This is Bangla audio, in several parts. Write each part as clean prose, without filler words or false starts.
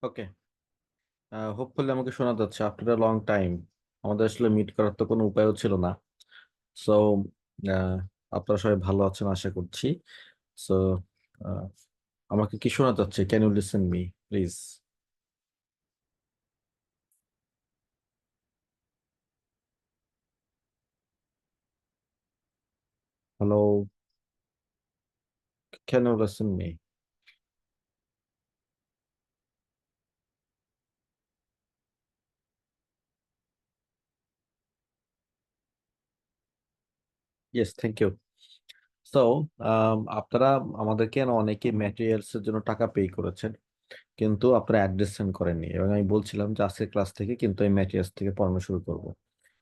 ওকে। হোপফুলি আমাকে শোনা যাচ্ছে আফটার লং টাইম। আমাদের আসলে মিট করার তো কোনো উপায়ও ছিল না। সো আপনারা সবাই ভালো আছেন আশা করছি। সো আমাকে কি শোনা যাচ্ছে? Can you listen me please? Hello, can you listen me? Yes, thank you. So আপনারা আমাদেরকে না অনেকে ম্যাটেরিয়ালস এর জন্য টাকা পে করেছেন, কিন্তু আপনারা অ্যাড্রেস সেন্ড করেননি, এবং আমি বলছিলাম যে আজকের ক্লাস থেকে কিন্তু এই ম্যাটেরিয়ালস থেকে পড়ানো শুরু করব।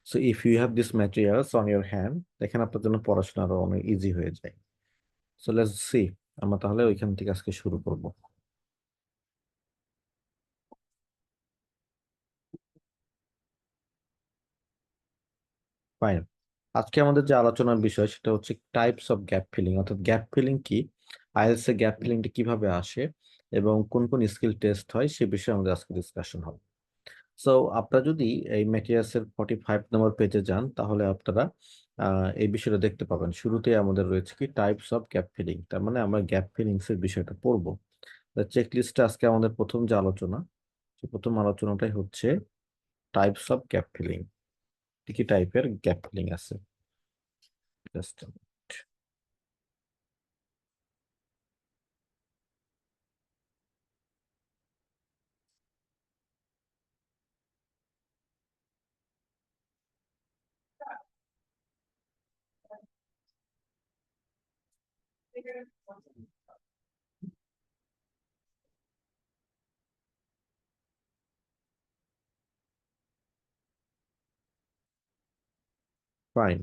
So if you have this materials on your hand, দেখেন আপনার জন্য পড়াশোনা আরো অনেক ইজি হয়ে যায়। সো লেটস সি, আমরা তাহলে ওইখান থেকে আজকে শুরু করব। ফাইন। আজকে আমাদের যে আলোচনার বিষয় সেটা হচ্ছে টাইপস অফ গ্যাপ ফিলিং, অর্থাৎ গ্যাপ ফিলিং কি, আইএলটিএস এ গ্যাপ ফিলিংটা কিভাবে আসে, এবং কোন কোন স্কিল টেস্ট হয় সে বিষয়ে আমাদের আজকে ডিসকাশন হবে। সো আপনারা যদি এই ম্যাটেরিয়ালস এর 45 নম্বর পেজে যান, তাহলে আপনারা এই বিষয়টা দেখতে পাবেন। শুরুতেই আমাদের রয়েছে কি টাইপস অফ গ্যাপ ফিলিং, তার মানে আমরা গ্যাপ ফিলিংস এর বিষয়টা পড়বো। চেক লিস্টে আজকে আমাদের প্রথম যে আলোচনা, সে প্রথম আলোচনাটাই হচ্ছে টাইপস অফ গ্যাপ ফিলিং। কি কি টাইপের গ্যাপ ফিলিং আছে? Just fine.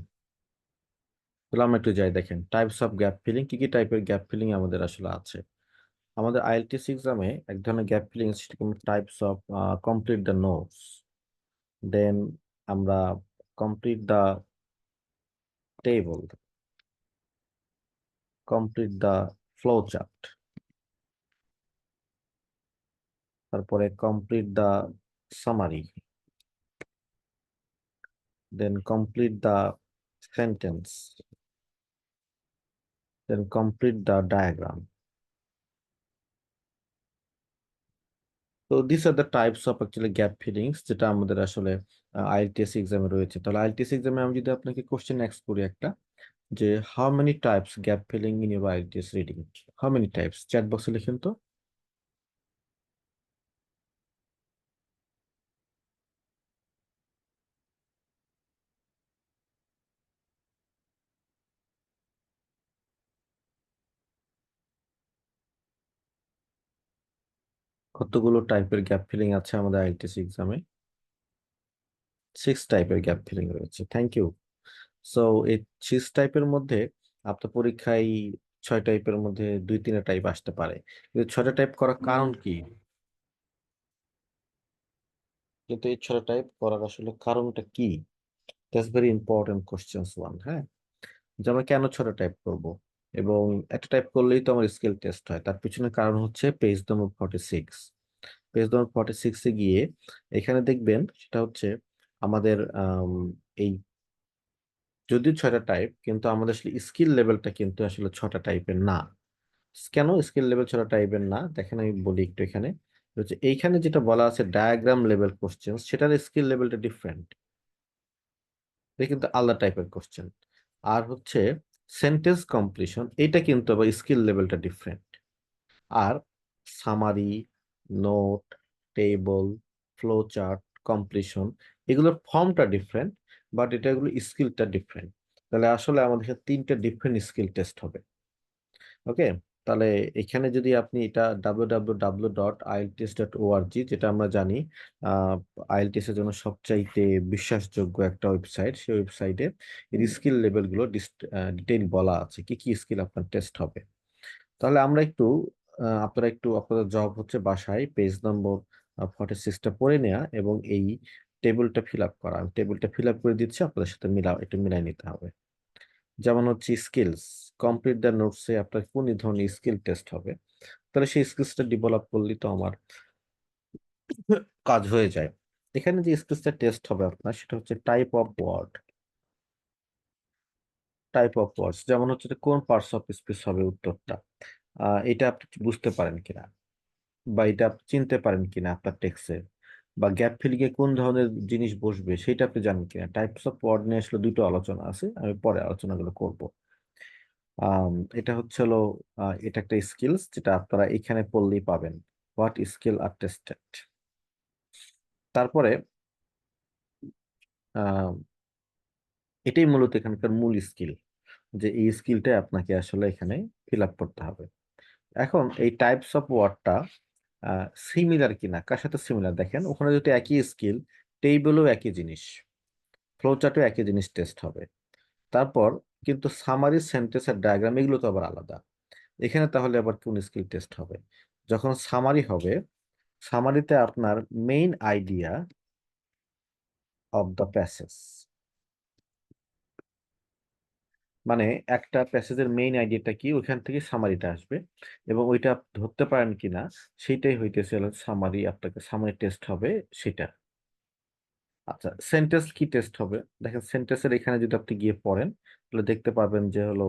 তাহলে আমরা একটু যাই, দেখেন টাইপস অফ গ্যাপ ফিলিং, কি কি টাইপের গ্যাপ ফিলিং আমাদের আসলে আছে। আমাদের আইএলটিএস এক্সামে এক ধরনের গ্যাপ ফিলিং সেটাকে types of complete the notes, then আমরা complete the table, complete the flow chart, তারপরে complete the summary, then complete the sentence, then complete the diagram. তো this are the types of actually gap fillings যেটা আমাদের আসলে আইএলটিএস এক্সামে রয়েছে। তাহলে আইএলটিএস এক্সামে আমি যদি আপনাকে কোশ্চেন এক্স করি একটা, যে how many types gap filling in your IELTS reading, how many types, chat বক্সে লিখুন তো। কতগুলো টাইপের গ্যাপ ফিলিং আছে আমাদের আইএলটিএস এক্সামে? 6 টাইপের গ্যাপ ফিলিং রয়েছে, থ্যাংক ইউ। সো এই 6 টাইপের মধ্যে আপনার পরীক্ষায় 6 টাইপের মধ্যে 2-3টা টাইপ আসতে পারে, কিন্তু 6টা টাইপ করার কারণ কি? কিন্তু এই 6টা টাইপ করার আসলে কারণটা কি? That's very important questions one, হ্যাঁ। যে আমরা কেন 6টা টাইপ করব, এবং একটা টাইপ করলেই তো আমার স্কিল টেস্ট হয়, তার পিছনে কারণ হচ্ছে পেজ নম্বর 46। পেজ নম্বর 46-এ গিয়ে এখানে দেখবেন সেটা হচ্ছে আমাদের এই যদিও 6টা টাইপ, কিন্তু আমাদের আসলে স্কিল লেভেলটা কিন্তু আসলে 6টা টাইপের না। কেন স্কিল লেভেল 6টা টাইপের না, দেখেন আমি বলি একটু। এখানে হচ্ছে এইখানে যেটা বলা আছে ডায়াগ্রাম লেভেল কোশ্চেন, সেটার স্কিল লেভেলটা ডিফারেন্ট, এটা কিন্তু আলাদা টাইপের কোশ্চেন। আর হচ্ছে সেন্টেন্স কমপ্লিশন, এটা কিন্তু আবার স্কিল লেভেলটা ডিফারেন্ট। আর summary, note, table, flow chart, completion, এগুলোর ফর্মটা ডিফারেন্ট, বাট এগুলো স্কিলটা ডিফারেন্ট। তাহলে আসলে আমাদের কাছে 3টা ডিফারেন্ট স্কিল টেস্ট হবে। ওকে। তাহলে এখানে যদি আপনি এটা www.ielts.org, যেটা আমরা জানি আইএলটিএস এর জন্য সবচাইতে বিশ্বাসযোগ্য একটা ওয়েবসাইট, সেই ওয়েবসাইটে এর স্কিল লেভেলগুলো ডিটেইল বলা আছে কি কি স্কিল আপনার টেস্ট হবে। তাহলে আমরা একটু আপনারা একটু, আপনাদের জব হচ্ছে বাসায় পেজ নম্বর 46টা পড়ে নেওয়া এবং এই টেবিলটা ফিল আপ করা। টেবিলটা ফিল আপ করে দিচ্ছি, আপনাদের সাথে একটু মিলাই নিতে হবে। যেমন হচ্ছে স্কিলস, কমপ্লিট দ্য নোটসে আপনার কোন ধরনের স্কিল টেস্ট হবে, তাহলে সেই স্কিলসটা ডেভেলপ করলেই তো আমার কাজ হয়ে যায়। এখানে যে স্কিলসটা টেস্ট হবে আপনার সেটা হচ্ছে টাইপ অফ ওয়ার্ডস, যেমন হচ্ছে যে কোন পার্টস অফ স্পিচ হবে উত্তরটা, এটা আপনি বুঝতে পারেন কিনা, বা এটা আপনি চিনতে পারেন কিনা আপনার টেক্সটে, বা গ্যাপ ফিলিং এ কোন ধরনের জিনিস বসবে সেটা আপনি জানেন কিনা। টাইপস অফ ওয়ার্ড নিয়ে আসলে দুটো আলোচনা আছে, আমি পরে আলোচনাগুলো করব। এটা হচ্ছে হলো এটা একটা স্কিলস যেটা আপনারা এখানে পড়লেই পাবেন, হোয়াট স্কিল আর টেস্টেড। তারপরে আহ, এটাই মূলত এখানকার মূল স্কিল, যে এই স্কিলটাই আপনাকে আসলে এখানে ফিল আপ করতে হবে। এখন এই টাইপস অফ ওয়ার্ডটা সিমিলার কিনা, কার সাথে সিমিলার দেখেন, ওখানে যদি একই স্কিল, টেবিলও একই জিনিস, ফ্লোচার্টও একই জিনিস টেস্ট হবে। তারপর কিন্তু সামারি, সেন্টেন্স আর ডায়াগ্রাম এগুলো তো আবার আলাদা। এখানে তাহলে আবার কোন স্কিল টেস্ট হবে? যখন সামারি হবে, সামারিতে আপনার main idea of the passage, মানে একটা প্যাসেজের মেইন আইডিয়াটা কি ওইখান থেকে সামারিটা আসবে, এবং ওইটা আপনি ধরতে পারেন কিনা সেইটাই হইতেছে সামারি, আপনাকে সামারি টেস্ট হবে সেটা। আচ্ছা, সেন্টেন্স কি টেস্ট হবে? দেখেন সেন্টেন্সের এখানে যদি আপনি গিয়ে পড়েন তাহলে দেখতে পাবেন যে হলো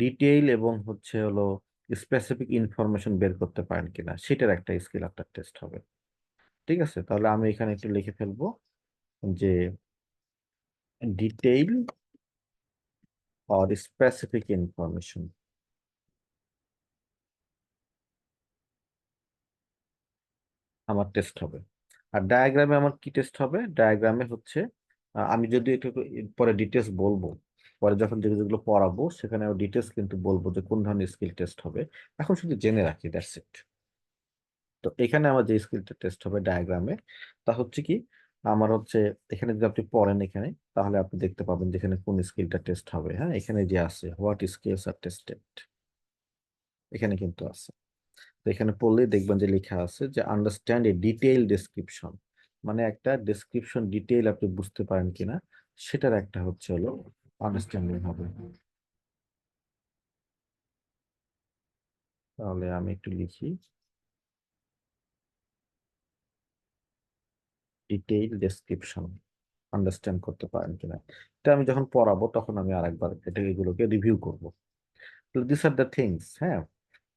ডিটেইল এবং হচ্ছে হলো স্পেসিফিক ইনফরমেশন বের করতে পারেন কিনা, সেটার একটা স্কিল আপনার টেস্ট হবে। ঠিক আছে, তাহলে আমি এখানে একটু লিখে ফেলবো যে ডিটেইল অর স্পেসিফিক ইনফরমেশন আমার টেস্ট হবে। আর ডায়াগ্রামে আমার কি টেস্ট হবে? ডায়াগ্রামে হচ্ছে আমি যদি একটু পরে ডিটেলস বলবো, পরে যখন যেগুলো যেগুলো পড়াবো সেখানে ডিটেলস কিন্তু বলবো যে কোন ধরনের স্কিল টেস্ট হবে। এখন শুধু জেনে রাখি, দ্যাটস ইট। তো এখানে আমার যে স্কিলটা টেস্ট হবে ডায়াগ্রামে, তা হচ্ছে কি, আমার হচ্ছে এখানে যদি আপনি পড়েন এখানে, তাহলে আপনি দেখতে পাবেন যেখানে কোন স্কিলটা টেস্ট হবে। হ্যাঁ, এখানে যে আছে হোয়াট স্কিলস আর টেস্টেড, এখানে কিন্তু আছে। তো এখানে পড়লেই দেখবেন যে লেখা আছে যে আন্ডারস্ট্যান্ড এ ডিটেইল ডেসক্রিপশন, মানে একটা ডেসক্রিপশন ডিটেইল আপনি বুঝতে পারেন কিনা সেটার একটা হচ্ছে হলো আন্ডারস্ট্যান্ডিং হবে। তাহলে আমি একটু লিখি, ডিটেইল ডেসক্রিপশন আন্ডারস্ট্যান্ড করতে পারেন কিনা। এটা আমি যখন পড়াবো তখন আমি আরেকবার এটা এগুলোকে রিভিউ করব। দিস আর দ্য থিংস, হ্যাঁ।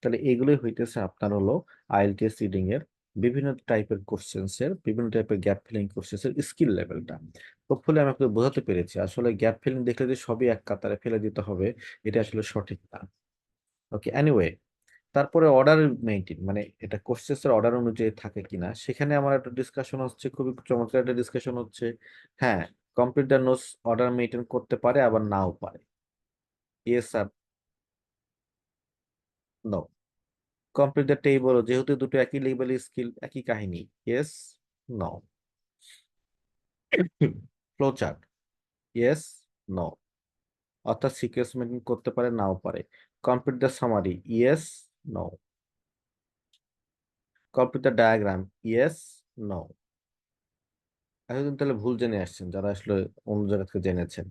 তাহলে এগুলোই হইতেছে আপনার হলো আইএলটিএস রিডিং এর বিভিন্ন টাইপের কোশ্চেন্স এর, বিভিন্ন টাইপের গ্যাপ ফিলিং কোশ্চেন্স এর স্কিল লেভেলটা। হোপফুলি আমি আপনাকে বোঝাতে পেরেছি। আসলে গ্যাপ ফিলিং দেখলে যে সবই এক কাতারে ফেলে দিতে হবে এটা আসলে সঠিক না। ওকে, এনিওয়ে, তারপরে অর্ডার মেইনটেইন, মানে এটা কোশ্চেন্স এর অর্ডার অনুযায়ী থাকে কিনা, সেখানে আমার একটা ডিসকাশন হচ্ছে, খুবই চমৎকার একটা ডিসকাশন হচ্ছে। হ্যাঁ, কম্পিউটার নোটস অর্ডার মেইনটেইন করতে পারে আবার নাও পারে। Yes sir, no. Computer table, যেহেতু দুটো একই লেভেল স্কিল, একই কাহিনী। Yes, no. Flowchart, yes, no. অর্থাৎ সিকোয়েন্স মেনটেন করতে পারে নাও পারে। Computer summary, yes, no. Computer diagram, yes, no. এতদিন তাহলে ভুল জেনে আসছেন যারা আসলে অন্য জায়গা থেকে জেনেছেন।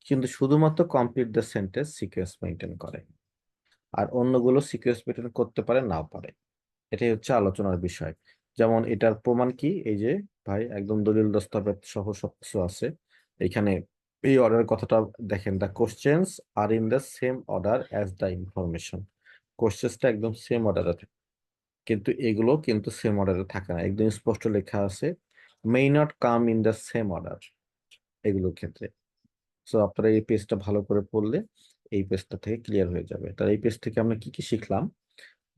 কিন্তু শুধুমাত্র complete the sentence sequence maintain করে, আর অন্যগুলো সিকোয়েন্স মেনটেন করতে পারে নাও পারে। এটাই হচ্ছে আলোচনার বিষয়। যেমন এটার প্রমাণ কি, এই যে ভাই একদম দলিল দস্তাবেজ সহ সবকিছু আছে এখানে। এই অর্ডারের কথাটা দেখেন, the questions are in the same order as the information. কোশ্চেন্সটা একদম সেম অর্ডারে থাকে, কিন্তু এগুলো কিন্তু সেম অর্ডারে থাকে না, একদম স্পষ্ট লেখা আছে may not come in the same order এগুলোর ক্ষেত্রে। সো আপনারা এই পেজটা ভালো করে পড়লে এই পেজটা থেকে ক্লিয়ার হয়ে যাবে। তাহলে এই পেজ থেকে আমরা কি কি শিখলাম,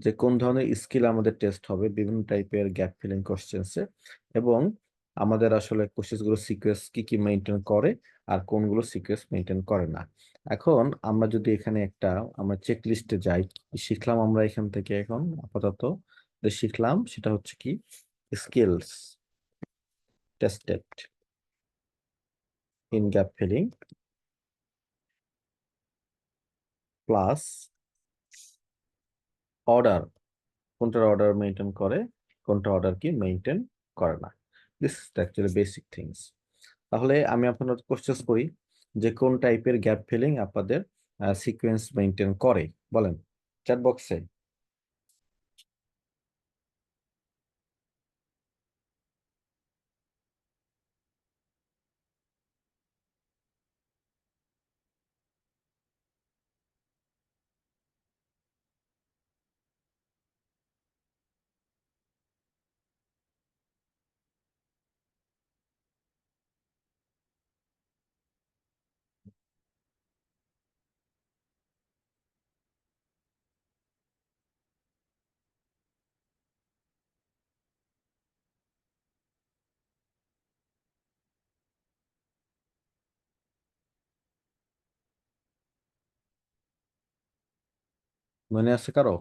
যে কোন ধরনের স্কিল আমাদের টেস্ট হবে বিভিন্ন টাইপের গ্যাপ ফিলিং কোশ্চেন্সে, এবং আমাদের আসলে কোশ্চেন্স গুলো সিকোয়েন্স কি কি মেনটেন করে আর কোনগুলো সিকোয়েন্স মেনটেন করে না। এখন আমরা যদি এখানে একটা আমরা চেক লিস্টে যাই, কি শিখলাম আমরা এখান থেকে এখন আপাতত যে শিখলাম সেটা হচ্ছে কি, skills tested in gap filling plus order, কোনটার অর্ডার মেনটেন করে, কোনটা অর্ডার কি মেনটেন করে না। This is actually basic things. তাহলে আমি আপনাদের কোশ্চেন করি যে কোন টাইপের গ্যাপ ফিলিং আপনাদের সিকোয়েন্স মেনটেন করে, বলেন চ্যাট বক্সে। মনে আছে কারো?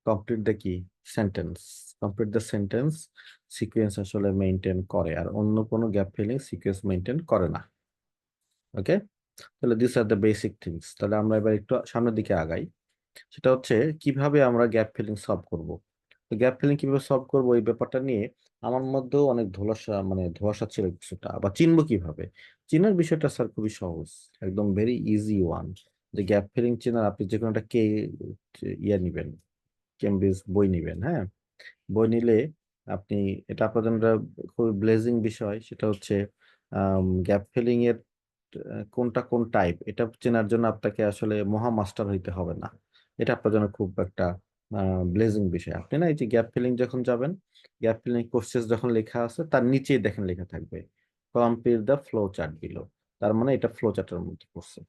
কমপ্লিট দ্য কি sentence, complete the sentence sequence আসলে মেনটেন করে, আর অন্য কোনো গ্যাপ ফিলিং সিকোয়েন্স মেনটেন করে না। ওকে, তাহলে this are the basic things. তাহলে আমরা এবার একটু সামনের দিকে আগাই। সেটা হচ্ছে কিভাবে আমরা গ্যাপ ফিলিং সলভ করব। তো গ্যাপ ফিলিং কিভাবে সলভ করব এই ব্যাপারটা নিয়ে আমার মধ্যেও অনেক ধোঁয়াশা, মানে ধোঁয়াশা ছিল কিছুটা। আবার চিনবো কিভাবে? চিনার বিষয়টা স্যার খুবই সহজ, একদম ভেরি ইজি ওয়ান। যে গ্যাপ ফিলিং চেনার আপনি যে কোনো একটা কে ইয়ে নিবেন, কেমব্রিজ বই নিবেন, হ্যাঁ। বই নিলে আপনি, এটা আপনার জন্য একটা খুবই ব্লেজিং বিষয়, সেটা হচ্ছে গ্যাপ ফিলিং এর কোনটা কোন টাইপ এটা চেনার জন্য আপনাকে আসলে মহা মাস্টার হইতে হবে না। এটা আপনার জন্য খুব একটা ব্লেজিং বিষয়। আপনি না এই যে গ্যাপ ফিলিং যখন যাবেন, গ্যাপ ফিলিং কোর্সেস যখন লেখা আছে তার নিচেই দেখেন লেখা থাকবে complete the flow chart below. তার মানে এটা ফ্লো চার্টের মধ্যে পড়ছে।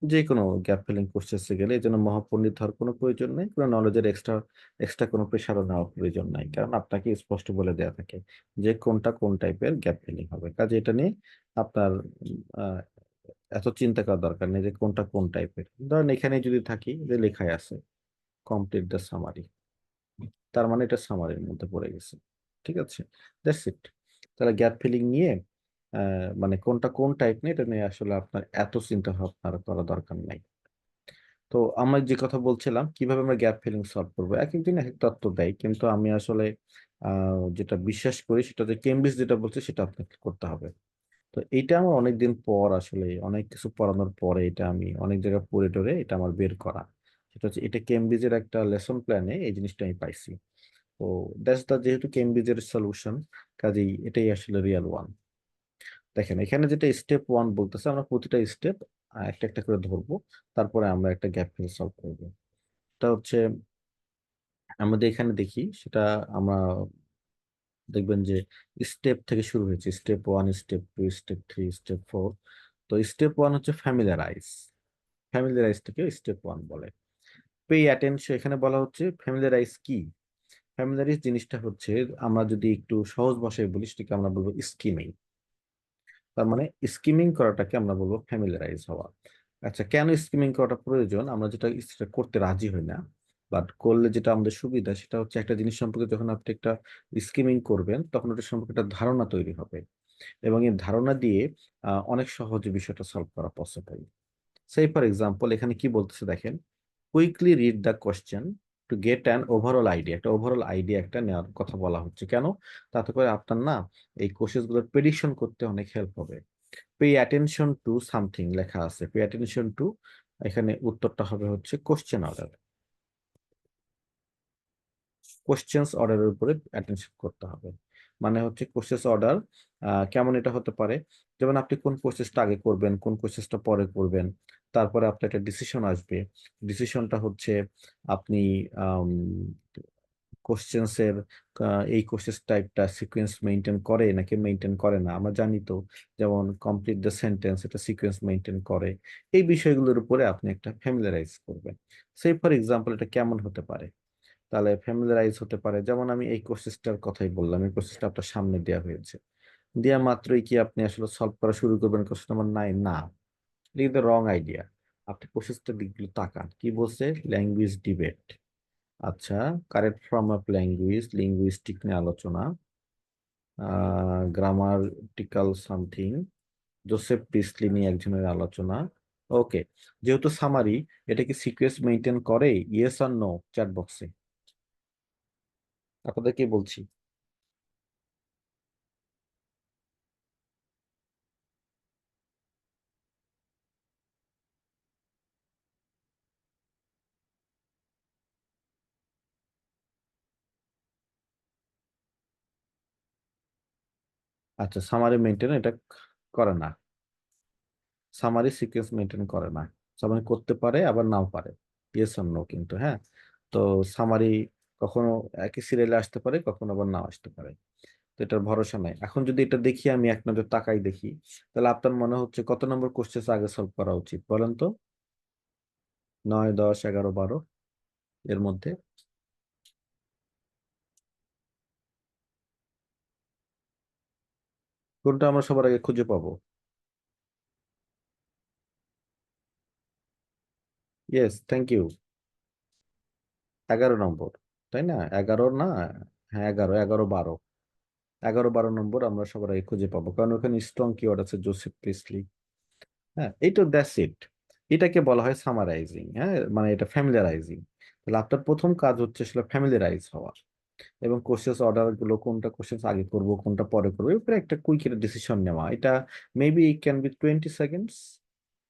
যে কোনো গ্যাপ ফিলিং কোর্সেসে গেলে এই জন্য মহাপণ্ডিত হওয়ার কোনো প্রয়োজন নেই, কোনো নলেজের এক্সট্রা এক্সট্রা কোনো প্রেশারও নেওয়ার প্রয়োজন নাই, কারণ আপনাকে স্পষ্ট বলে দেওয়া থাকে যে কোনটা কোন টাইপের গ্যাপ ফিলিং হবে। কাজে এটা নিয়ে আপনার আহ, এত চিন্তা করার দরকার নেই যে কোনটা কোন টাইপের। ধরেন এখানে যদি থাকি যে লেখায় আছে কমপ্লিট দ্য সামারি, তার মানে এটা সামারির মধ্যে পড়ে গেছে। ঠিক আছে, দ্যাটস ইট। তাহলে গ্যাপ ফিলিং নিয়ে মানে কোনটা কোন টাইপ নিয়ে, এটা নিয়ে আসলে আপনার এত চিন্তা ভাবনা করা দরকার নাই। তো আমরা যে কথা বলছিলাম কিভাবে আমরা গ্যাপ ফিলিং সলভ করবো, এক একদিন এক এক তত্ত্ব দেয়, কিন্তু আমি আসলে যেটা বিশ্বাস করি সেটা হচ্ছে কেমব্রিজ যেটা বলছে সেটা আপনাকে করতে হবে। তো এইটা আমার অনেকদিন পর আসলে অনেক কিছু পড়ানোর পরে এটা আমি অনেক জায়গায় পড়ে টরে এটা আমার বের করা। সেটা হচ্ছে এটা কেমব্রিজের একটা লেসন প্ল্যানে এই জিনিসটা আমি পাইছি। তো দ্যাটস দা, যেহেতু কেমব্রিজের সলিউশন, কাজেই এটাই আসলে রিয়েল ওয়ান। দেখেন এখানে যেটা স্টেপ ওয়ান বলতেছে, আমরা প্রতিটা স্টেপ একটা একটা করে ধরবো, তারপরে আমরা একটা গ্যাপ ফিল সলভ করবো। এটা হচ্ছে আমাদের এখানে দেখি সেটা, আমরা দেখবেন যে স্টেপ থেকে শুরু হয়েছে, step one, step two, step three, step four. তো স্টেপ ওয়ান হচ্ছে ফ্যামিলিয়ারাইজ, ফ্যামিলিয়ারাইজটাকে স্টেপ ওয়ান বলে। পে অ্যাটেনশন, এখানে বলা হচ্ছে ফ্যামিলিয়ারাইজ কি। ফ্যামিলিয়ারাইজ জিনিসটা হচ্ছে, আমরা যদি একটু সহজ ভাষায় বলি সেটাকে আমরা বলবো স্কিমিং। তার মানে স্কিমিং করাটাকে আমরা বলবো ফ্যামিলিয়ারাইজ হওয়া। আচ্ছা, কেন স্কিমিং করাটা প্রয়োজন? আমরা যেটা সেটা করতে রাজি হই না, বাট করলে যেটা আমাদের সুবিধা সেটা হচ্ছে একটা জিনিস সম্পর্কে যখন আপনি একটা স্কিমিং করবেন তখন ওটা সম্পর্কে একটা ধারণা তৈরি হবে, এবং এই ধারণা দিয়ে অনেক সহজে বিষয়টা সলভ করা পসিবল। সেই ফর এক্সাম্পল এখানে কি বলতেছে দেখেন, quickly read the question to get an overall idea. একটা ওভারঅল আইডিয়া একটা নেওয়ার কথা বলা হচ্ছে কেন? তাতে করে আপনার না এই কোশ্চেন গুলোর প্রেডিকশন করতে অনেক হেল্প হবে। পে অ্যাটেনশন টু সামথিং লেখা আছে, পে অ্যাটেনশন টু, এখানে উত্তরটা হবে হচ্ছে কোশ্চেন অর্ডার। কোশ্চেন্স অর্ডারের উপরে অ্যাটেনশন করতে হবে। মানে হচ্ছে কোশ্চেস অর্ডার কেমন এটা হতে পারে, যেমন আপনি কোন প্রসেসটা আগে করবেন, কোন প্রসেসটা পরে করবেন, তারপরে আপনার একটা ডিসিশন আসবে। ডিসিশনটা হচ্ছে আপনি কোশ্চেন্স এর এই কোশ্চেন টাইপটা সিকোয়েন্স মেনটেন করে নাকি মেনটেন করে না। আমরা জানি তো, যেমন কমপ্লিট দ্য সেন্টেন্স এটা সিকোয়েন্স মেনটেন করে। এই বিষয়গুলোর উপরে আপনি একটা ফ্যামিলারাইজ করবেন। সেই ফর এক্সাম্পল এটা কেমন হতে পারে? তাহলে ফ্যামিলারাইজ হতে পারে, যেমন আমি এই কোর্সেসটার কথাই বললাম, এই কোর্সেসটা আপনার সামনে দেওয়া হয়েছে, দেওয়া মাত্রই কি আপনি আসলে সলভ করা শুরু করবেন কোশ্চেন নাম্বার 9? না, এটা কিন্তু রং আইডিয়া। আপনি কোর্সেসটার দিকগুলো তাকান, কি বলছে? ল্যাঙ্গুয়েজ ডিবেট, আচ্ছা, correct form of language, linguistic নিয়ে আলোচনা, গ্রামাটিক্যাল সামথিং, জোসেফ প্রিসলি নিয়ে একজনের আলোচনা। ওকে, যেহেতু সামারি, এটা কি সিকোয়েন্স মেনটেন করে? ইয়েস আর নো চ্যাট বক্সে আপনাদের কি বলছি। আচ্ছা, সামারি মেনটেন এটা করে না, সামারি সিকোয়েন্স মেনটেন করে না। সামারি করতে পারে আবার নাও পারে, ইয়েস আর নো কিন্তু, হ্যাঁ। তো সামারি কখনো একই সিরিয়ালে আসতে পারে, কখনো আবার নাও আসতে পারে। তো এটার ভরসা নাই। এখন যদি এটা দেখি, আমি এক নজর তাকাই দেখি, তাহলে আপনার মনে হচ্ছে কত নম্বর কোশ্চেন আগে সলভ করা উচিত বলেন তো? 9, 10, 11, 12 এর মধ্যে কোনটা আমরা সবার আগে খুঁজে পাবো? Yes, thank you. 11 নম্বর, তাই না? 11 না? হ্যাঁ, 11, 11, 12। 11, 12 নম্বর আমরা সবাই খুঁজে পাবো, কারণ ওখানে স্ট্রং কিওয়ার্ড আছে, জোসেফ প্রিসলি। হ্যাঁ, এই তো, দ্যাটস ইট। এটাকে বলা হয় সামারাইজিং। হ্যাঁ, মানে এটা ফ্যামিলিয়ারাইজিং। তাহলে আপনার প্রথম কাজ হচ্ছে আসলে ফ্যামিলিয়ারাইজ হওয়া, এবং কোশ্চেন অর্ডার গুলো, কোনটা কোশ্চেন আগে করব কোনটা পরে করবো, এরপরে একটা কুইক ডিসিশন নেওয়া। এটা maybe can be 20 seconds.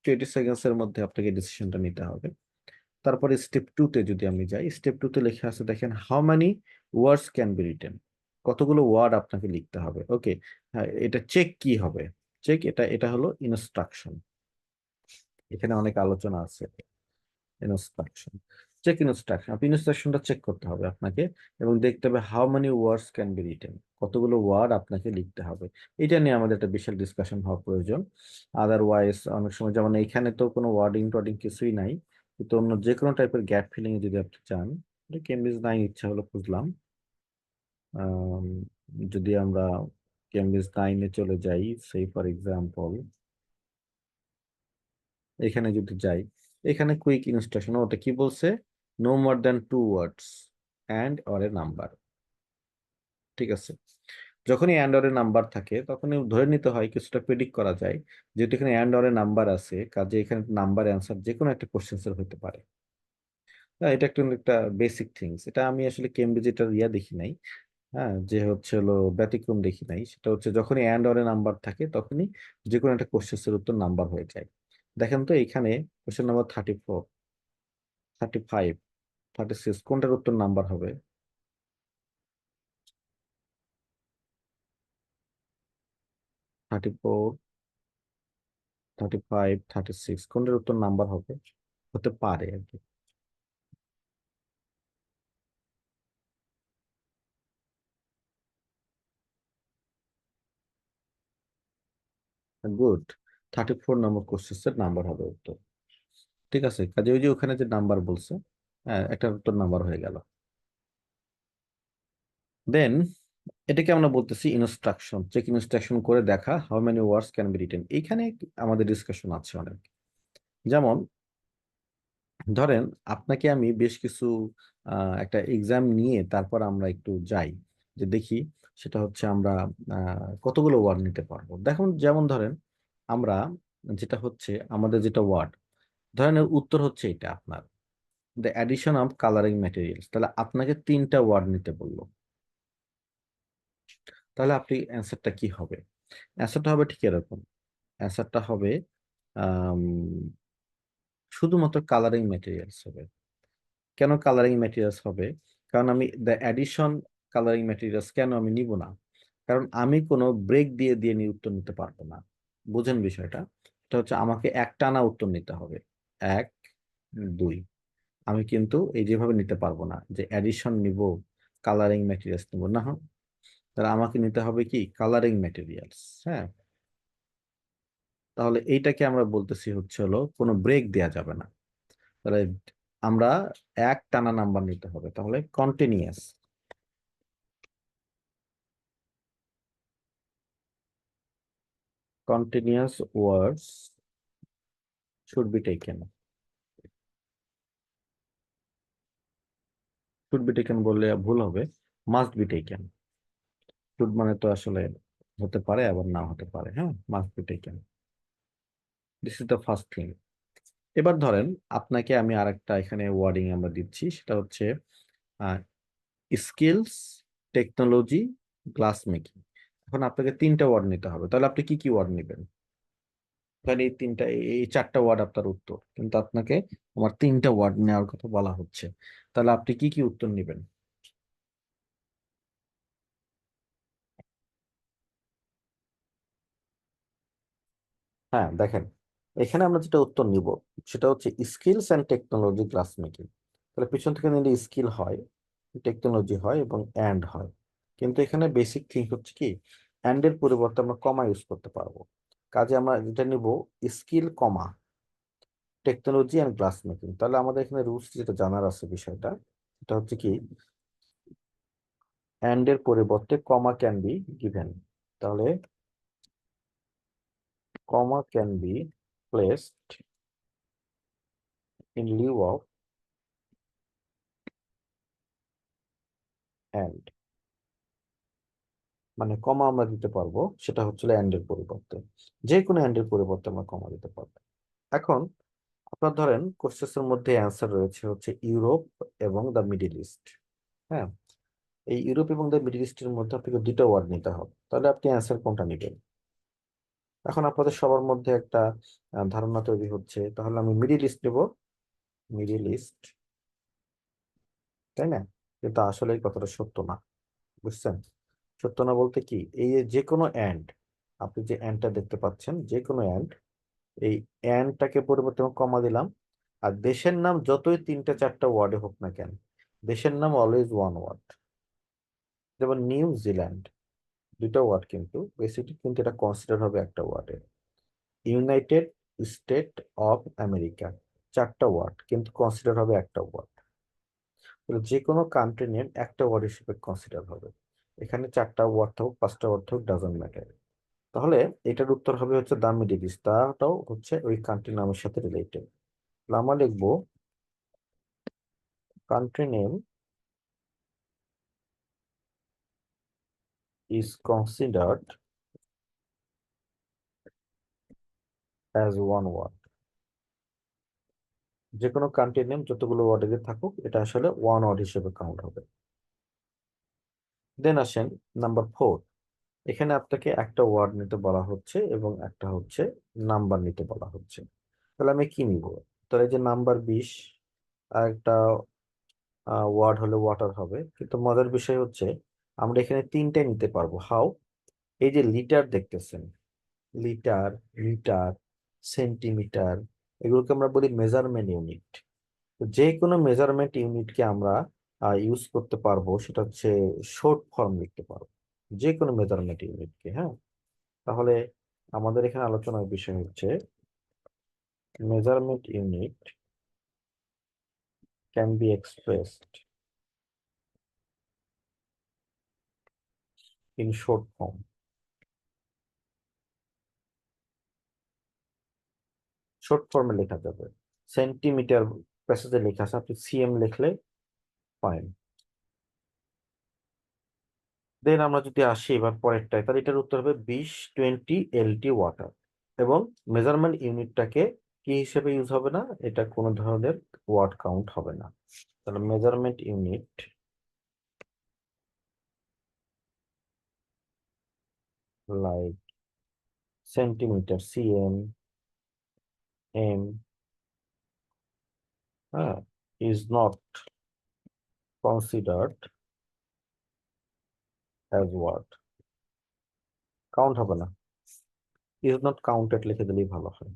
20 seconds এর মধ্যে আপনাকে ডিসিশনটা নিতে হবে। তারপরে স্টেপ 2 তে যদি আমি যাই, স্টেপ 2 তে লেখা আছে, দেখেন, how many words can be written. কতগুলো ওয়ার্ড আপনাকে লিখতে হবে। ওকে, হ্যাঁ, এটা চেক কি হবে? চেক, এটা এটা হলো ইনস্ট্রাকশন। এখানে অনেক আলোচনা আছে। ইনস্ট্রাকশন, চেক ইনস্ট্রাকশন, আপনি ইনস্ট্রাকশনটা চেক করতে হবে আপনাকে, এবং দেখতে হবে how many words can be written, কতগুলো ওয়ার্ড আপনাকে লিখতে হবে। এটা নিয়ে আমাদের একটা বিশাল ডিসকাশন হওয়া প্রয়োজন। আদারওয়াইজ অনেক সময়, যেমন এখানে তো কোনো ওয়ার্ডিং টোয়ার্ডিং কিছুই নাই, কিন্তু অন্য যে কোনো টাইপের গ্যাপ ফিলিং এ যদি আপনি চান, কেমব্রিজ 9 ইচ্ছা হলো খুঁজলাম। আম, যদি আমরা কেমব্রিজ 9-এ চলে যাই, সেই ফর এক্সাম্পল এখানে যদি যাই, এখানে কুইক ইনস্ট্রাকশন, ওটা কি বলছে? No more than 2 words and or a number. ঠিক আছে, যখনই অ্যান্ড অর এ নাম্বার থাকে, তখনই ধরে নিতে হয়, কিছুটা প্রেডিক্ট করা যায়, যেহেতু এখানে অ্যান্ড অর এ নাম্বার আছে, কাজে এখানে নাম্বার অ্যান্সার যে কোনো একটা কোশ্চেন্সের হতে পারে। এটা একটা একটা বেসিক থিংস। এটা আমি আসলে কেমব্রিজ এটার দেখি নাই। হ্যাঁ, যে হচ্ছে হলো ব্যতিক্রম দেখি নাই, সেটা হচ্ছে যখনই অ্যান্ড অর এ নাম্বার থাকে, তখনই যে কোনো একটা কোশ্চেন্সের উত্তর নাম্বার হয়ে যায়। দেখেন তো এখানে কোশ্চেন নাম্বার 34, 35, 36, কোনটার উত্তর নাম্বার হবে? 34, 35, 36, কোনটার উত্তর নাম্বার হবে? হতে পারে আর কি। গুড, 34 নম্বর কোশ্চেন নাম্বার হবে উত্তর। ঠিক আছে, কাজে ওই যে ওখানে যে নাম্বার বলছে, হ্যাঁ, একটা উত্তর নাম্বার হয়ে গেল। দেন এটাকে আমরা বলতেছি ইনস্ট্রাকশন, চেক ইনস্ট্রাকশন করে দেখা how many words can be written. এইখানে আমাদের ডিসকাশন আছে অনেক। যেমন ধরেন, আপনাকে আমি বেশ কিছু একটা এক্সাম নিয়ে তারপর আমরা একটু যাই, যে দেখি সেটা হচ্ছে আমরা কতগুলো ওয়ার্ড নিতে পারবো। দেখুন, যেমন ধরেন আমরা, যেটা হচ্ছে আমাদের যেটা ওয়ার্ড, ধরেন এর উত্তর হচ্ছে এটা আপনার, the addition of colouring materials. তাহলে আপনাকে 3টা ওয়ার্ড নিতে বললো। তাহলে আপনি অ্যান্সারটা কি হবে? অ্যান্সারটা হবে ঠিক এরকম। অ্যান্সারটা হবে আম, শুধুমাত্র কালারিং ম্যাটেরিয়ালস হবে। কেন কালারিং ম্যাটেরিয়ালস হবে? কারণ আমি দ্য অ্যাডিশন কালারিং ম্যাটেরিয়ালস কেন আমি নিব না? কারণ আমি কোনো ব্রেক দিয়ে দিয়ে নিয়ে উত্তর নিতে পারবো না। বুঝেন বিষয়টা? এটা হচ্ছে আমাকে একটানা উত্তর নিতে হবে। 1, 2, আমি কিন্তু এই যেভাবে নিতে পারবো না, যে অ্যাডিশন নিব, কালারিং ম্যাটেরিয়ালস নিব না। হ্যাঁ, তাহলে আমাকে নিতে হবে কি কালারিং ম্যাটেরিয়ালস। হ্যাঁ, তাহলে এইটাকে আমরা বলতেছি হচ্ছে হলো কোনো ব্রেক দেয়া যাবে না। তাহলে আমরা এক টানা নাম্বার নিতে হবে, তাহলে continuous. Continuous words should be taken. Should be taken বললে ভুল হবে, মাস্ট বি টেকেন। শুড মানে তো আসলে হতে পারে, আবার না হতে পারে। হ্যাঁ, must be taken, this is the first thing. এবার ধরেন আপনাকে আমি আরেকটা এখানে ওয়ার্ডিং আমরা দিচ্ছি, সেটা হচ্ছে স্কিলস, টেকনোলজি, গ্লাস মেকিং। এখন আপনাকে 3টা ওয়ার্ড নিতে হবে, তাহলে আপনি কি কি ওয়ার্ড নেবেন? তাহলে এই 4টা ওয়ার্ড আপনার উত্তর, কিন্তু আপনাকে আমার 3টা ওয়ার্ড নেওয়ার কথা বলা হচ্ছে। তাহলে আপনি কি কি উত্তর নেবেন? হ্যাঁ, দেখেন, এখানে আমরা যেটা উত্তর নিব, সেটা হচ্ছে skills and technology glass making. তাহলে পিছন থেকে নিলে স্কিল হয়, টেকনোলজি হয় এবং অ্যান্ড হয়। কিন্তু এখানে বেসিক থিং হচ্ছে কি, অ্যান্ড এর পরিবর্তে আমরা কমা ইউজ করতে পারবো। কাজে আমরা যেটা নিব, skill comma technology and glass making. তাহলে আমাদের এখানে রুলস যেটা জানার আছে বিষয়টা, এটা হচ্ছে কি, অ্যান্ড এর পরিবর্তে কমা ক্যান বি গিভেন। তাহলে comma can be placed in lieu of and, মানে কমা আমরা দিতে পারবো, সেটা হচ্ছিল অ্যান্ড এর পরিবর্তে, যে কোনো অ্যান্ড এর পরিবর্তে আমরা কমা দিতে পারবো। এখন আপনার ধরেন কোশ্চেনের মধ্যে অ্যান্সার রয়েছে হচ্ছে ইউরোপ এবং দ্য মিডিল ইস্ট। হ্যাঁ, এই ইউরোপ এবং দ্য মিডিল ইস্টের মধ্যে আপনাকে দুটো ওয়ার্ড নিতে হবে, তাহলে আপনি অ্যান্সার কোনটা নেবেন? এখন আপনাদের সবার মধ্যে একটা ধারণা তৈরি হচ্ছে, তাহলে আমি মিডিল ইস্ট নেব, মিডিল ইস্ট, তাই না? কিন্তু আসলে এই কথাটা সত্য না, বুঝছেন? সত্য না বলতে কি, এই যে কোনো অ্যান্ড, আপনি যে অ্যান্ডটা দেখতে পাচ্ছেন, যে কোনো অ্যান্ড, এই অ্যান্ডটাকে পরিবর্তে আমি কমা দিলাম, আর দেশের নাম যতই তিনটা চারটা ওয়ার্ডে হোক না কেন, দেশের নাম অলওয়েজ ওয়ান ওয়ার্ড। যেমন নিউজিল্যান্ড, দুইটা ওয়ার্ড কিন্তু বেসিকলি, কিন্তু এটা কনসিডার হবে একটা ওয়ার্ডে। ইউনাইটেড স্টেট অফ আমেরিকা, চারটা ওয়ার্ড কিন্তু কনসিডার হবে একটা ওয়ার্ড। যে কোনো কান্ট্রি নেম একটা ওয়ার্ড হিসেবে কনসিডার হবে। এখানে চারটা ওয়ার্ড হোক পাঁচটা ওয়ার্ড হোক, ডাজন্ট ম্যাটার। তাহলে এটার উত্তর হবে হচ্ছে দ্য মিডিল ইস্ট, তাটাও হচ্ছে ওই কান্ট্রি নামের সাথে রিলেটেড। আমরা লিখবো country name is considered as one word. যে কোনো কান্ট্রি নেম যতগুলো ওয়ার্ডে থাকুক, এটা আসলে ওয়ান ওয়ার্ড হিসেবে কাউন্ট হবে। দেন আসেন নাম্বার 4। এখানে আপনাকে একটা ওয়ার্ড নিতে বলা হচ্ছে এবং একটা হচ্ছে নাম্বার নিতে বলা হচ্ছে। তাহলে আমি কি নিব? তাহলে এই যে নাম্বার 20, আর একটা ওয়ার্ড হলে ওয়াটার হবে, কিন্তু মজার বিষয় হচ্ছে আমরা এখানে তিনটাই নিতে পারবো। হাউ? এই যে লিটার দেখতেছেন, লিটার, লিটার, সেন্টিমিটার, এগুলোকে আমরা বলি মেজারমেন্ট ইউনিট। তো যে কোনো মেজারমেন্ট ইউনিটকে আমরা ইউজ করতে পারবো, সেটা হচ্ছে শর্ট ফর্ম লিখতে পারবো যে কোনো মেজারমেন্ট ইউনিটকে। হ্যাঁ, তাহলে আমাদের এখানে আলোচনার বিষয় হচ্ছে measurement unit can be expressed in short form. Short ফর্মে লেখা যাবে, সেন্টিমিটার প্যাসেজে লেখা আছে, আপনি সিএম লিখলে ফাইন। দেন আমরা যদি আসি এবার পরেরটায়, তাহলে এটার উত্তর হবে 20-20 ওয়াটার। এবং মেজারমেন্ট ইউনিটটাকে কি হিসেবে ইউজ হবে না, এটা কোনো ধরনের ওয়ার্ড কাউন্ট হবে না। তাহলে measurement unit like centimetre, CM, M, হ্যাঁ, is not considered as word, count হবে না। ইজ নট কাউন্টেড লিখে দিলেই ভালো হয়,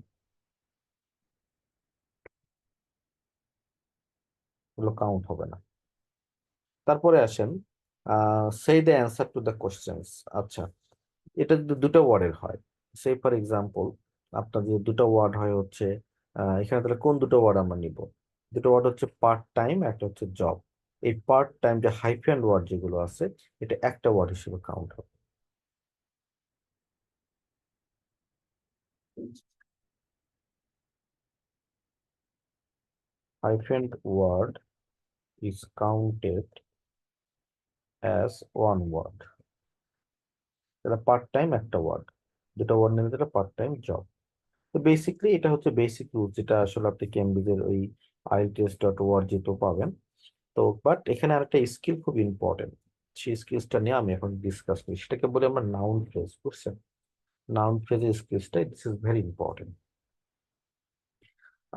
এগুলো কাউন্ট হবে না। তারপরে আসেন সেই the answer to the questions. আচ্ছা, এটা যদি দুটো ওয়ার্ডের হয়, সে ফর এক্সাম্পল আপনার যদি দুটো ওয়ার্ড হয় হচ্ছে, এখানে তাহলে কোন দুটো ওয়ার্ড আমরা নিব? দুটো ওয়ার্ড হচ্ছে পার্ট টাইম, একটা হচ্ছে জব। এই পার্ট টাইম যে হাইফেন ওয়ার্ড যেগুলো আছে, এটা একটা ওয়ার্ড হিসেবে কাউন্ট হবে। Hyphen word is counted as one word. এটা পার্ট টাইম একটা ওয়ার্ড, দুটো ওয়ার্ড নিলে এটা পার্ট টাইম জব। তো বেসিকলি এটা হচ্ছে বেসিক রুল, যেটা আসলে আপনি কেমব্রিজের ওই ielts.org যেহেতু পাবেন। তো বাট এখানে আরেকটা স্কিল খুব ইম্পর্টেন্ট, সেই স্কিলসটা নিয়ে আমি এখন ডিসকাস করি, সেটাকে বলি আমরা নাউন ফ্রেজ। বুঝছেন? নাউন ফ্রেজের স্কিলসটা, দিস ইজ ভেরি ইম্পর্টেন্ট।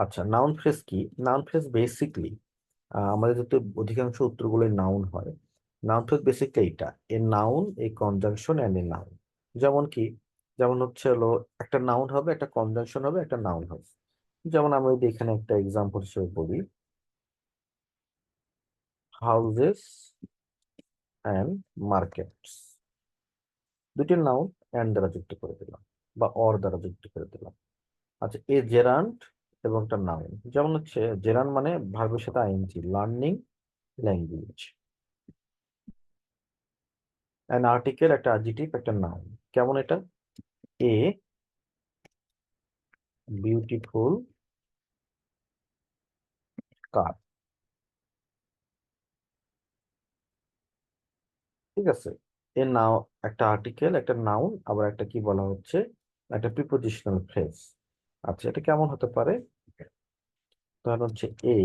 আচ্ছা, নাউন ফ্রেজ কি? নাউন ফ্রেজ বেসিকলি আমাদের যত অধিকাংশ উত্তরগুলো নাউন হয়, নাউন ফ্রেজ বেসিকলি এইটা, a noun, a conjunction and a noun. যেমন কি, যেমন হচ্ছে হলো একটা নাউন হবে, একটা কনজাংশন হবে, একটা নাউন হবে। যেমন আমি যদি এখানে একটা এক্সাম্পল হিসেবে বলি, হাউজেস অ্যান্ড মার্কেটস, দুটি নাউন অ্যান্ড দ্বারা যুক্ত করে দিলাম বা অর দ্বারা যুক্ত করে দিলাম। আচ্ছা, এ জেরান্ড এবং একটা নাউন, যেমন হচ্ছে জেরান্ড মানে ভার্বের সাথে ING, learning language. An article একটা অ্যাডজেক্টিভ একটা নাউন। কেমন এটা? এ, a, 'beautiful' কার। ঠিক আছে, এর নাও একটা আর্টিকেল, একটা নাউন, আবার একটা কি বলা হচ্ছে, একটা প্রিপোজিশনাল ফ্রেজ। আচ্ছা, এটা কেমন হতে পারে? ধরেন হচ্ছে এ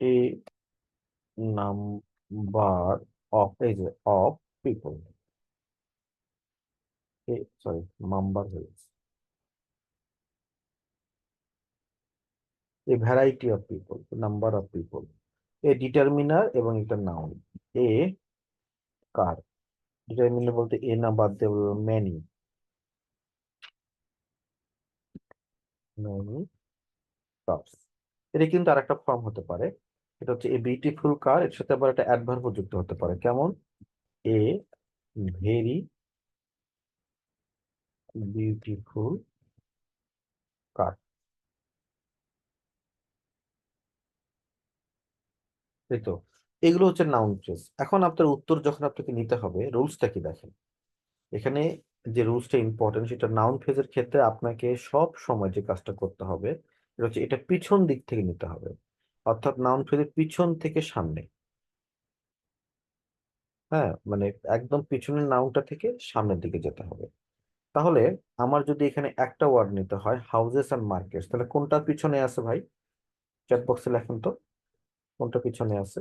এ নাম্বার অফ, এই যে of people, a sorry number হয়েছে, a variety of people, number of people, a determiner এবং এটা নাউন। এ কার, ডিটারমিনার বলতে এ না বাদ দিয়ে মেনি, মেনি কার্স। এটা কিন্তু আরেকটা ফর্ম হতে পারে, এটা হচ্ছে এ বিউটিফুল কার, এর সাথে আবার একটা অ্যাডভার্ব যুক্ত হতে পারে। কেমন? এ ভেরি বিউটিফুল কার। এই তো, এগুলো হচ্ছে নাউন ফ্রেজ। এখন আপনার উত্তর যখন আপনাকে নিতে হবে, রুলসটা কি দেখেন এখানে। যে রুলসটা ইম্পর্টেন্ট, সেটা নাউন ফ্রেজের ক্ষেত্রে আপনাকে সব সময় যে কাজটা করতে হবে, এটা হচ্ছে এটা পিছন দিক থেকে নিতে হবে। অর্থাৎ নাউন ফ্রেজের পিছন থেকে সামনে। হ্যাঁ, মানে একদম পিছনের নাউনটা থেকে সামনের দিকে যেতে হবে। তাহলে আমার যদি এখানে একটা ওয়ার্ড নিতে হয়, হাউজেস অ্যান্ড মার্কেটস, তাহলে কোনটা পিছনে আছে ভাই? চ্যাট বক্সে লেখেন তো, কোনটা পিছনে আছে?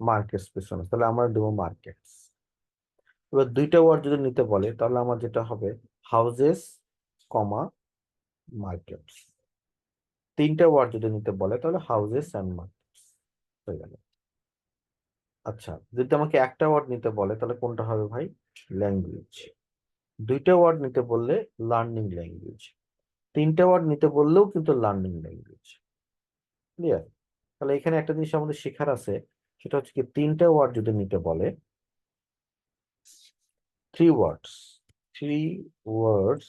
মার্কেটস পিছনে, তাহলে আমরা দেবো মার্কেটস। এবার দুইটা ওয়ার্ড যদি নিতে বলে, তাহলে আমার যেটা হবে হাউজেস, কমা, মার্কেটস। তিনটা ওয়ার্ড যদি নিতে বলে, তাহলে হাউজেস অ্যান্ড মার্কেটস হয়ে গেল। আচ্ছা, যদি আমাকে একটা ওয়ার্ড নিতে বলে, তাহলে কোনটা হবে ভাই? ল্যাঙ্গুয়েজ। দুইটা ওয়ার্ড নিতে বললে লার্নিং ল্যাঙ্গুয়েজ। তিনটা ওয়ার্ড নিতে বললেও কিন্তু লার্নিং ল্যাঙ্গুয়েজ। ক্লিয়ার? তাহলে এখানে একটা জিনিস আমাদের শেখার আছে, সেটা হচ্ছে কি, তিনটা ওয়ার্ড যদি নিতে বলে, three words, three words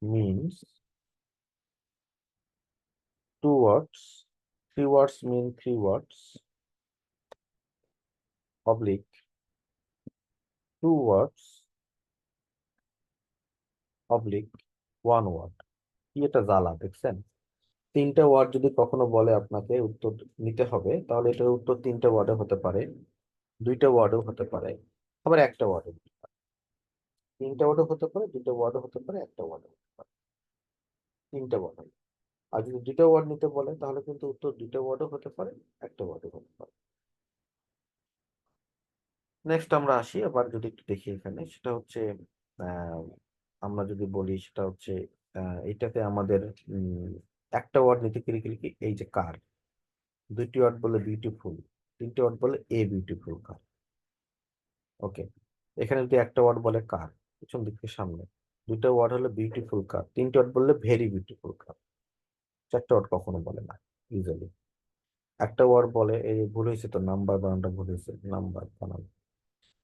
means two words, three words mean three words, oblique two words, oblique one word. কি এটা জ্বালা দেখছেন? তিনটা ওয়ার্ড যদি কখনো বলে আপনাকে উত্তর নিতে হবে, তাহলে এটার উত্তর তিনটা ওয়ার্ডে হতে পারে, দুইটা ওয়ার্ডও হতে পারে, আবার একটা ওয়ার্ডও। তিনটা ওয়ার্ডও হতে পারে, দুটো ওয়ার্ডও হতে পারে, একটা ওয়ার্ডও হতে পারে, তিনটা ওয়ার্ড। আর যদি দুটো ওয়ার্ড নিতে বলে, তাহলে কিন্তু উত্তর দুটো ওয়ার্ডও হতে পারে, একটা ওয়ার্ডও হতে পারে। নেক্সট আমরা আসি, আবার যদি একটু দেখি এখানে, সেটা হচ্ছে আহ, আমরা যদি বলি, সেটা হচ্ছে এটাতে আমাদের উম, একটা ওয়ার্ড নিতে গেলে কি, এই যে কার, দুইটি ওয়ার্ড বলে বিউটিফুল, তিনটে ওয়ার্ড বলে এ বিউটিফুল কার। ওকে, এখানে যদি একটা ওয়ার্ড বলে কার, পিছন দিক থেকে সামনে, দুইটা ওয়ার্ড হলো বিউটিফুল কার, তিনটে ওয়ার্ড বললে ভেরি বিউটিফুল কার, চারটা ওয়ার্ড কখনো বলে না ইউজুয়ালি। একটা ওয়ার্ড বলে, এই যে ভুল হয়েছে তো, নাম্বার বানানটা ভুল হয়েছে, নাম্বার বানান।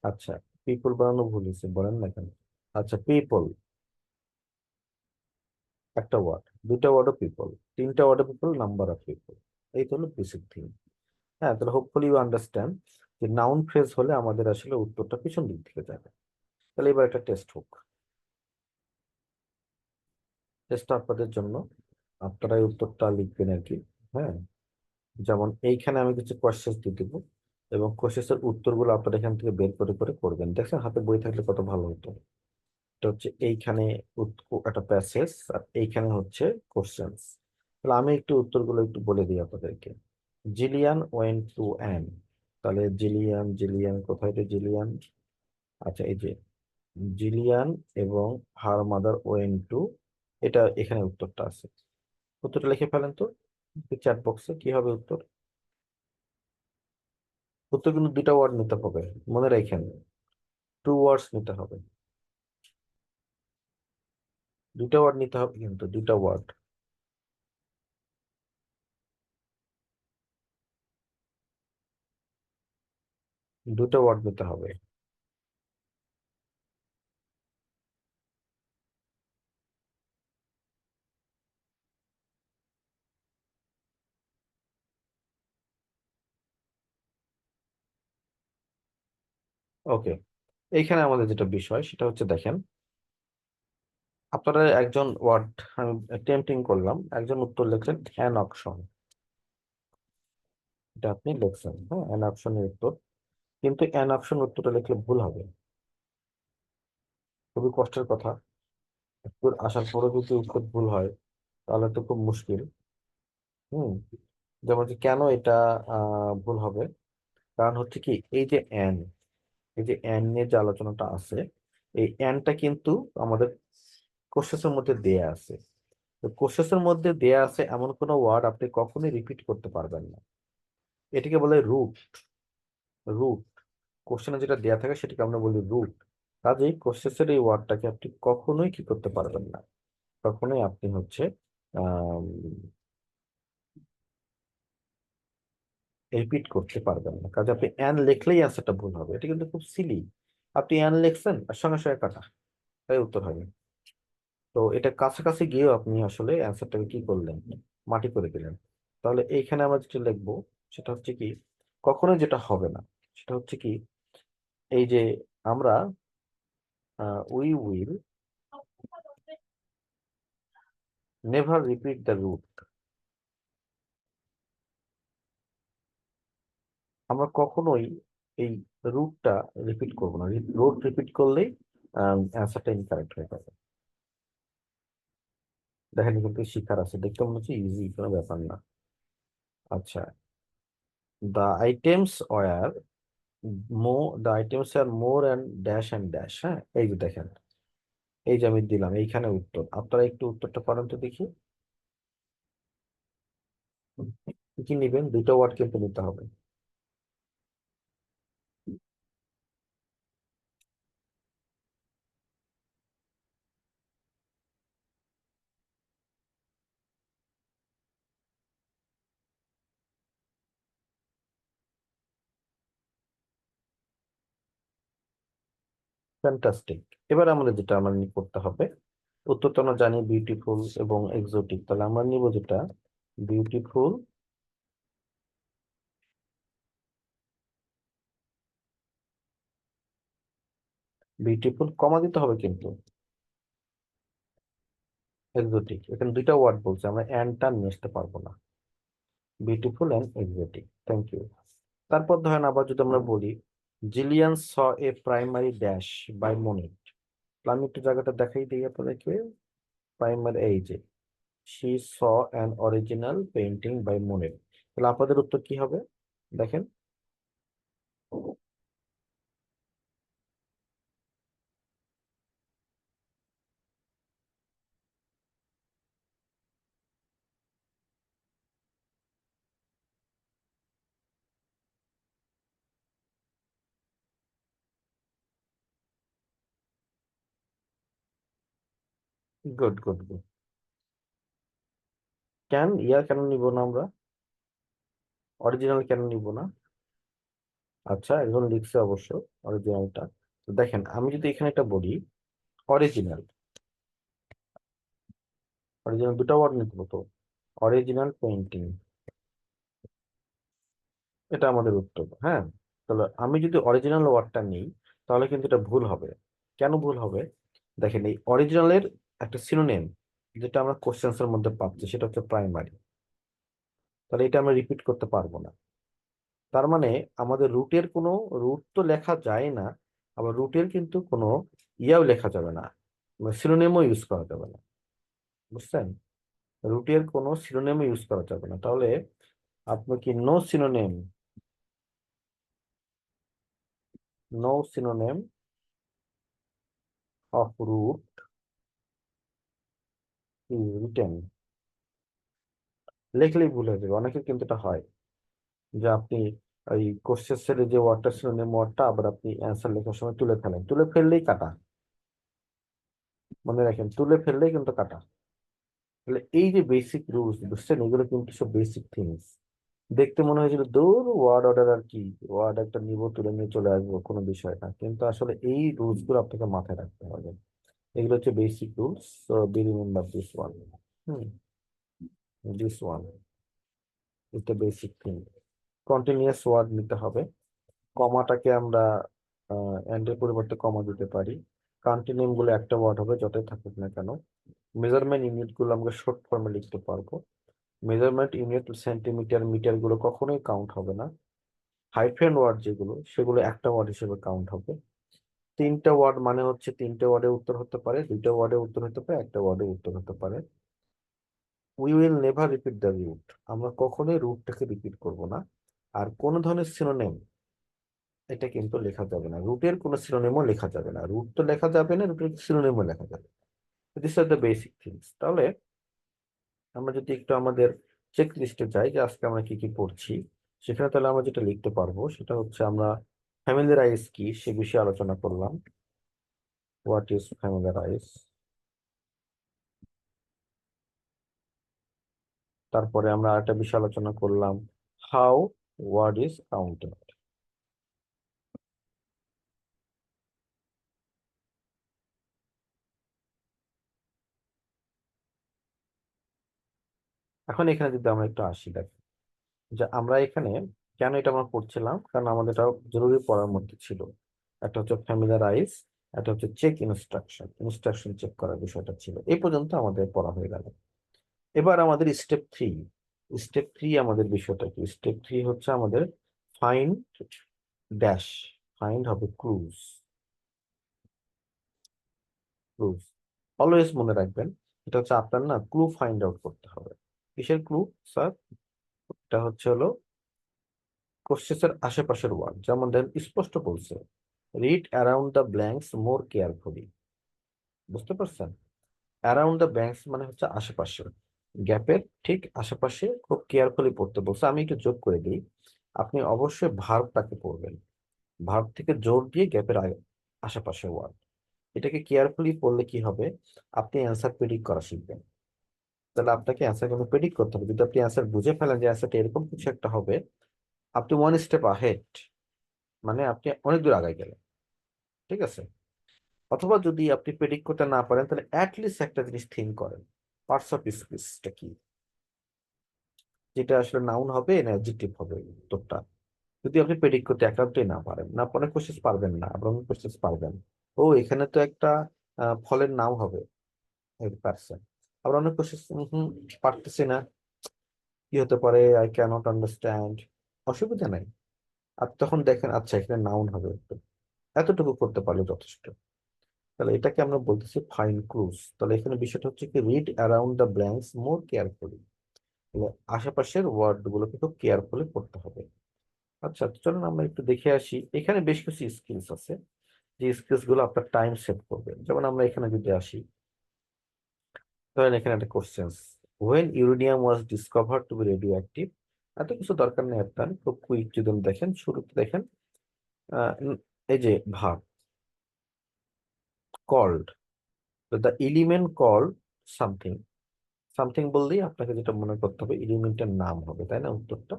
আচ্ছা, পিপল বানানো ভুল হয়েছে, বলেন না কেন? আচ্ছা, পিপল একটা ওয়ার্ড, দুইটা ওয়ার্ডও পিপল, তিনটা ওয়ার্ডও পিপল, নাম্বার অফ পিপল। এই তো হলো বেসিক থিং। হ্যাঁ, তাহলে হোপফুলি ইউ আন্ডারস্ট্যান্ড যে নাউন ফ্রেজ হলে আমাদের আসলে উত্তরটা পিছন দিক থেকে যাবে। তাহলে এবার একটা টেস্ট হোক, টেস্ট আপনাদের জন্য, আপনারা এই উত্তরটা লিখবেন আর কি। হ্যাঁ, যেমন এইখানে আমি কিছু কোয়েশ্চেন দিয়ে দিব, এবং কোয়েশ্চেনের উত্তরগুলো আপনারা এখান থেকে বের করে করে করবেন। দেখছেন হাতে বই থাকলে কত ভালো হতো। এটা হচ্ছে এইখানে একটা প্যাসেজ, আর এইখানে হচ্ছে কোশ্চেন্স। তাহলে আমি একটু উত্তরগুলো একটু বলে দিই আপনাদেরকে। জিলিয়ান ওয়েন্ট টু অ্যান, তাহলে জিলিয়ান, জিলিয়ান কোথায় রে জিলিয়ান? আচ্ছা, এই যে জিলিয়ান এবং হার মাদার ওয়েন্ট টু, এটা এখানে উত্তরটা আছে। উত্তরটা লিখে ফেলেন তো চ্যাট বক্সে, কি হবে উত্তর? উত্তর কিন্তু দুটা ওয়ার্ড নিতে হবে, মনে রাখেন, টু ওয়ার্ডস নিতে হবে, দুটা ওয়ার্ড নিতে হবে, কিন্তু দুটা ওয়ার্ড, দুটো ওয়ার্ড নিতে হবে। ওকে, এইখানে আমাদের যেটা বিষয় সেটা হচ্ছে দেখেন, আপনারা একজন ওয়ার্ড আমি টেম্পটিং করলাম, একজন উত্তর লিখলেন অ্যান অকশন, এটা আপনি লিখছেন, হ্যাঁ অ্যান অকশনের উত্তর, কিন্তু অ্যান অকশন উত্তরটা লিখলে ভুল হবে। খুবই কষ্টের কথা, উত্তর আসার পরে যদি উত্তর ভুল হয় তাহলে তো খুব মুশকিল। হুম। যেমন যে কেন এটা ভুল হবে, কারণ হচ্ছে কি এই যে অ্যান, এই যে অ্যান নিয়ে যে আলোচনাটা আছে, এই অ্যানটা কিন্তু আমাদের কোশ্চেসের মধ্যে দেয়া আছে। তো কোশ্চেসের মধ্যে দেয়া আছে এমন কোনো ওয়ার্ড আপনি কখনোই রিপিট করতে পারবেন না, এটাকে বলে রুট। রুট, কোশ্চেনে যেটা দেয়া থাকে সেটাকে আমরা বলি রুট। কাজেই কোশ্চেসের এই ওয়ার্ডটাকে আপনি কখনোই কি করতে পারবেন না, কখনোই আপনি হচ্ছে রিপিট করতে পারবেন না। কাজে আপনি অ্যান লিখলেই অ্যান্সারটা ভুল হবে, এটা কিন্তু খুব সিলি। আপনি অ্যান লিখছেন আর সঙ্গে সঙ্গে কাটা, তাই উত্তর হয়নি। তো এটা কাছাকাছি গিয়েও আপনি আসলে অ্যান্সারটাকে কি করলেন, মাটি করে দিলেন। তাহলে এইখানে আমরা যেটা লিখবো সেটা হচ্ছে কি, কখনোই যেটা হবে না সেটা হচ্ছে কি, এই যে আমরা we will never repeat the root, আমরা কখনোই এই রুটটা রিপিট করবো না। রুট রিপিট করলেই অ্যান্সারটা ইনকারেক্ট হয়ে যাবে। দেখেন কিন্তু শিখার আছে, দেখতে মনে হচ্ছে ইজি, কোনো ব্যাপার না। আচ্ছা, the items were the items are more and dash, হ্যাঁ এই যে দেখেন, এই যে আমি দিলাম এইখানে উত্তর, আপনারা একটু উত্তরটা করেন তো দেখি। কি কি নিবেন, দুটো ওয়ার্ড কিন্তু নিতে হবে। ফ্যান্টাস্টিক। এবার আমাদের যেটা আমরা করতে হবে, উত্তর তো আমরা জানি বিউটিফুল এবং এক্সোটিক, তাহলে আমরা নিব যেটা বিউটিফুল, বিউটিফুল কমা দিতে হবে কিন্তু, এক্সোটিক। এখানে দুইটা ওয়ার্ড বলছে, আমরা অ্যান্ডটা নিয়ে আসতে পারবো না। Beautiful and exotic, thank you. তারপর ধরেন আবার যদি আমরা বলি Gillian saw a primary dash by Monet, আমি একটু জায়গাটা দেখাই দিই আপনাদেরকে। প্রাইমারি, এই যে she saw an original painting by Monet, তাহলে আপনাদের উত্তর কি হবে দেখেন। Good good good. ইয়ার কেন নিব না আমরা, অরিজিনাল কেন নিব না? আচ্ছা, একজন লিখছে অবশ্য অরিজিনালটা। তো দেখেন আমি যদি এখানে একটা বলি অরিজিনাল, অরিজিনাল দুটো ওয়ার্ড নিতে হতো, অরিজিনাল পেইন্টিং, এটা আমাদের উত্তর, হ্যাঁ। তাহলে আমি যদি অরিজিনাল ওয়ার্ডটা নিই তাহলে কিন্তু এটা ভুল হবে। কেন ভুল হবে, দেখেন এই অরিজিনালের একটা সিনোনিম যেটা আমরা কোশ্চেন্স এর মধ্যে পাচ্ছি সেটা হচ্ছে প্রাইমারি, তাহলে এটা আমরা রিপিট করতে পারবো না। তার মানে আমাদের রুটের কোনো, রুট তো লেখা যায় না, আবার রুটের কিন্তু কোনো ইয়াও লেখা যাবে না, সিনোনিমও ইউজ করা যাবে না, বুঝছেন? রুটের কোনো সিনোনিমও ইউজ করা যাবে না, তাহলে আপনি কি no synonym, no synonym of root is written, লেখলেই ভুল হয়ে যাবে। অনেকের কিন্তু এটা হয় যে আপনি এই কোশ্চেন এর যে ওয়ার্ডটা সিনোনিম ওয়ার্ডটা আবার আপনি অ্যান্সার লেখার সময় তুলে ফেলেন, তুলে ফেললেই কাটা, মনে রাখেন তুলে ফেললেই কিন্তু কাটা। তাহলে এই যে বেসিক রুলস বুঝছেন, এগুলো কিন্তু সব বেসিক থিংস। দেখতে মনে হয়েছিল দূর ওয়ার্ড অর্ডার আর কি, ওয়ার্ড একটা নিব তুলে নিয়ে চলে আসবো, কোনো বিষয় না, কিন্তু আসলে এই রুলস গুলো আপনাকে মাথায় রাখতে হবে। এগুলো হচ্ছে basic rules, so be remember this one. Hmm, this one is the basic thing. Continuous word নিতে হবে, কমাটাকে আমরা এন্ড এর পরিবর্তে কমা দিতে পারি। কান্ট্রি নেম গুলো একটা ওয়ার্ড হবে যতই থাকুক না কেন। মেজারমেন্ট ইউনিট গুলো আমরা শর্ট ফর্মে লিখতে পারবো। মেজারমেন্ট ইউনিট সেন্টিমিটার মিটার গুলো কখনোই কাউন্ট হবে না। হাইফেন ওয়ার্ড যেগুলো সেগুলো একটা ওয়ার্ড হিসেবে কাউন্ট হবে। তিনটা ওয়ার্ড মানে হচ্ছে তিনটা ওয়ার্ডে উত্তর হতে পারে, দুইটা ওয়ার্ডে উত্তর হতে পারে, একটা ওয়ার্ডে উত্তর হতে পারে। We will never repeat the root, আমরা কখনোই রুটটাকে রিপিট করব না। আর কোন ধরনের সিনোনিম এটা কিন্তু লেখা যাবে না, রুটের কোনো সিনোনিমও লেখা যাবে না, রুট তো লেখা যাবে না, রুটের সিনোনিমও লেখা যাবে। This are the basic things. তাহলে আমরা যদি একটু আমাদের চেক লিস্টে যাই যে আজকে আমরা কি কি পড়ছি, সেখানে তাহলে আমরা যেটা লিখতে পারবো সেটা হচ্ছে আমরা ফ্যামিলিয়ারাইজ কি সে বিষয়ে আলোচনা করলাম। What is familiarise. তারপরে আমরা আরেকটা বিষয় আলোচনা করলাম, হাউ ওয়ার্ড ইজ কাউন্টেড। এখন এখানে যদি আমরা একটু আসি, দেখো যে আমরা এখানে কেন এটা আমরা পড়ছিলাম, কারণ আমাদের এটা জরুরি পড়ার মধ্যে ছিল। একটা হচ্ছে ফ্যামিলিয়ারাইজ, একটা হচ্ছে চেক ইনস্ট্রাকশন, ইনস্ট্রাকশন চেক করার বিষয়টা ছিল। এই পর্যন্ত আমাদের পড়া হয়ে গেল। এবার আমাদের স্টেপ থ্রি। স্টেপ থ্রি আমাদের বিষয়টা কি? স্টেপ থ্রি হচ্ছে আমাদের ফাইন্ড ড্যাশ, ফাইন্ড হবে ক্লুজ। ক্লুজ অলওয়েজ মনে রাখবেন, এটা হচ্ছে আপনার না ক্লু ফাইন্ড আউট করতে হবে। কিসের ক্লু স্যার? এটা হচ্ছে হলো কোশ্চেনের আশেপাশের ওয়ার্ড। যেমন দেখেন স্পষ্ট বলছে, read around the blanks more carefully. বুঝতে পারছেন? অ্যারাউন্ড দ্য ব্ল্যাঙ্কস মানে হচ্ছে আশেপাশে, গ্যাপের ঠিক আশেপাশে খুব কেয়ারফুলি পড়তে বলছে। আমি একটু যোগ করে দিই, আপনি অবশ্যই ভার্বটাকে পড়বেন। ভার্ব থেকে জোর দিয়ে গ্যাপের আশেপাশে ওয়ার্ড, এটাকে কেয়ারফুলি পড়লে কি হবে, আপনি অ্যান্সার প্রেডিক্ট করা শিখবেন। তাহলে আপনাকে অ্যান্সার কিন্তু প্রেডিক্ট করতে হবে। যদি আপনি অ্যান্সার বুঝে ফেলেন যে অ্যান্সারটা এরকম কিছু একটা হবে, আপনি ওয়ান স্টেপ আহেড, মানে আপনি অনেক দূর আগায় গেলেন। ঠিক আছে? অথবা যদি আপনি প্রেডিক্ট করতে না পারেন, তাহলে অ্যাটলিস্ট একটা জিনিস থিঙ্ক করেন, পার্টস অফ স্পিচটা কি, যেটা আসলে নাউন হবে না অ্যাডজেক্টিভ হবে উত্তরটা। যদি আপনি প্রেডিক্ট করতে একান্তই না পারেন, না অনেক কোশ্চেন পারবেন না, আবার অনেক কোশ্চেন পারবেন। ও এখানে তো একটা ফলের নাম হবে, পারছেন। আবার অনেক কোশ্চেন পারতেছি না, কি হতে পারে, আই ক্যানট আন্ডারস্ট্যান্ড, অসুবিধা নাই। আর তখন দেখেন আচ্ছা এখানে নাউন হবে, এতটুকু করতে পারলে যথেষ্ট। তাহলে এটাকে আমরা বলতেছি ফাইন ক্লুজ। তাহলে এখানে বিষয়টা হচ্ছে কি, read around the blanks more carefully, তাহলে আশেপাশের ওয়ার্ড গুলোকে খুব কেয়ারফুলি পড়তে হবে। আচ্ছা তো চলুন আমরা একটু দেখে আসি, এখানে বেশ কিছু স্কিলস আছে, যে স্কিলস গুলো আপনার টাইম সেভ করবে। যেমন আমরা এখানে যদি আসি, ধরেন এখানে একটা question, when uranium was discovered to be radioactive. এত কিছু দরকার নেই আপনার, খুব কুইক যদি দেখেন, শুরুতে দেখেন এই যে verb called, the element called something. Something বললেই আপনাকে যেটা মনে করতে হবে, এলিমেন্টের নাম হবে, তাই না? উত্তরটা,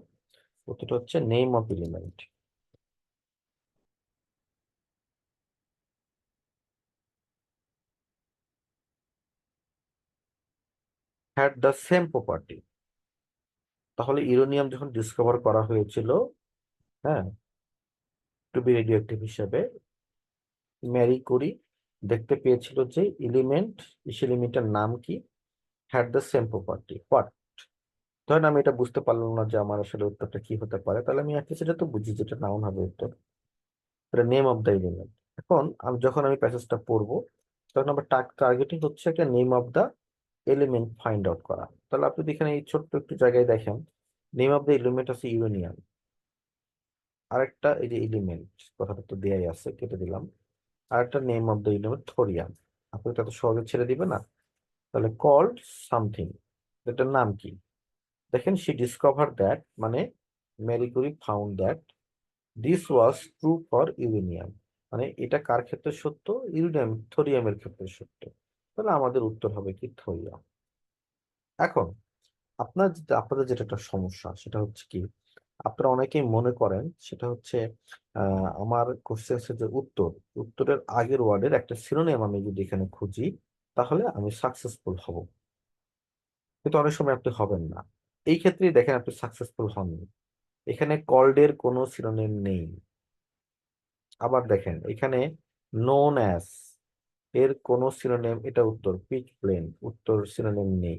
উত্তরটা হচ্ছে name of element. Had the same property. তাহলে ইউরেনিয়াম যখন ডিসকভার করা হয়েছিল, হ্যাঁ, টু বি রেডিও অ্যাক্টিভ হিসেবে, ম্যারি কুরি দেখতে পেয়েছিল যে এলিমেন্ট, এলিমেন্টের নাম কি, had the same property what. ধরেন আমি এটা বুঝতে পারলাম না যে আমার আসলে উত্তরটা কি হতে পারে, তাহলে আমি একটা সেটা তো বুঝি যেটা নাউন হবে উত্তর, এটা নেম অফ দ্য এলিমেন্ট। এখন আমি যখন আমি প্যাসেজটা পড়বো, তখন আমার টার্গেটিং হচ্ছে একটা name of the element find out করা। তাহলে আপনি যদি এখানে এই ছোট্ট একটু জায়গায় দেখেন, নেম অফ দ্য এলিমেন্ট আছে ইউরেনিয়াম, আরেকটা এই যে এলিমেন্ট কথাটা তো দেয়াই আছে, কেটে দিলাম। আরেকটা name of the element thorium, আপনি তো এত সহজে ছেড়ে দিবে না। তাহলে কল্ড সামথিং, এটার নাম কি? দেখেন সি ডিসকভার দ্যাট, মানে Marie Curie found that this was true for uranium, মানে এটা কার ক্ষেত্রে সত্য? ইউরেনিয়াম, থোরিয়ামের ক্ষেত্রে সত্য। তাহলে আমাদের উত্তর হবে কি থোরিয়াম। এখন আপনাদের যেটা একটা সমস্যা সেটা হচ্ছে কি, আপনারা অনেকেই মনে করেন সেটা হচ্ছে আমার কোশ্চেন্সের যে উত্তর, উত্তরের আগের ওয়ার্ডের একটা শিরোনাম আমি যদি এখানে খুঁজি, তাহলে আমি সাকসেসফুল হব। কিন্তু অনেক সময় আপনি হবেন না। এই ক্ষেত্রেই দেখেন আপনি সাকসেসফুল হননি। এখানে কল্ডের কোনো শিরোনাম নেই, আবার দেখেন এখানে নোন অ্যাজ এর কোন সিনোনিম, এটা উত্তর। পিচ প্লেন, উত্তর সিনোনিম নেই।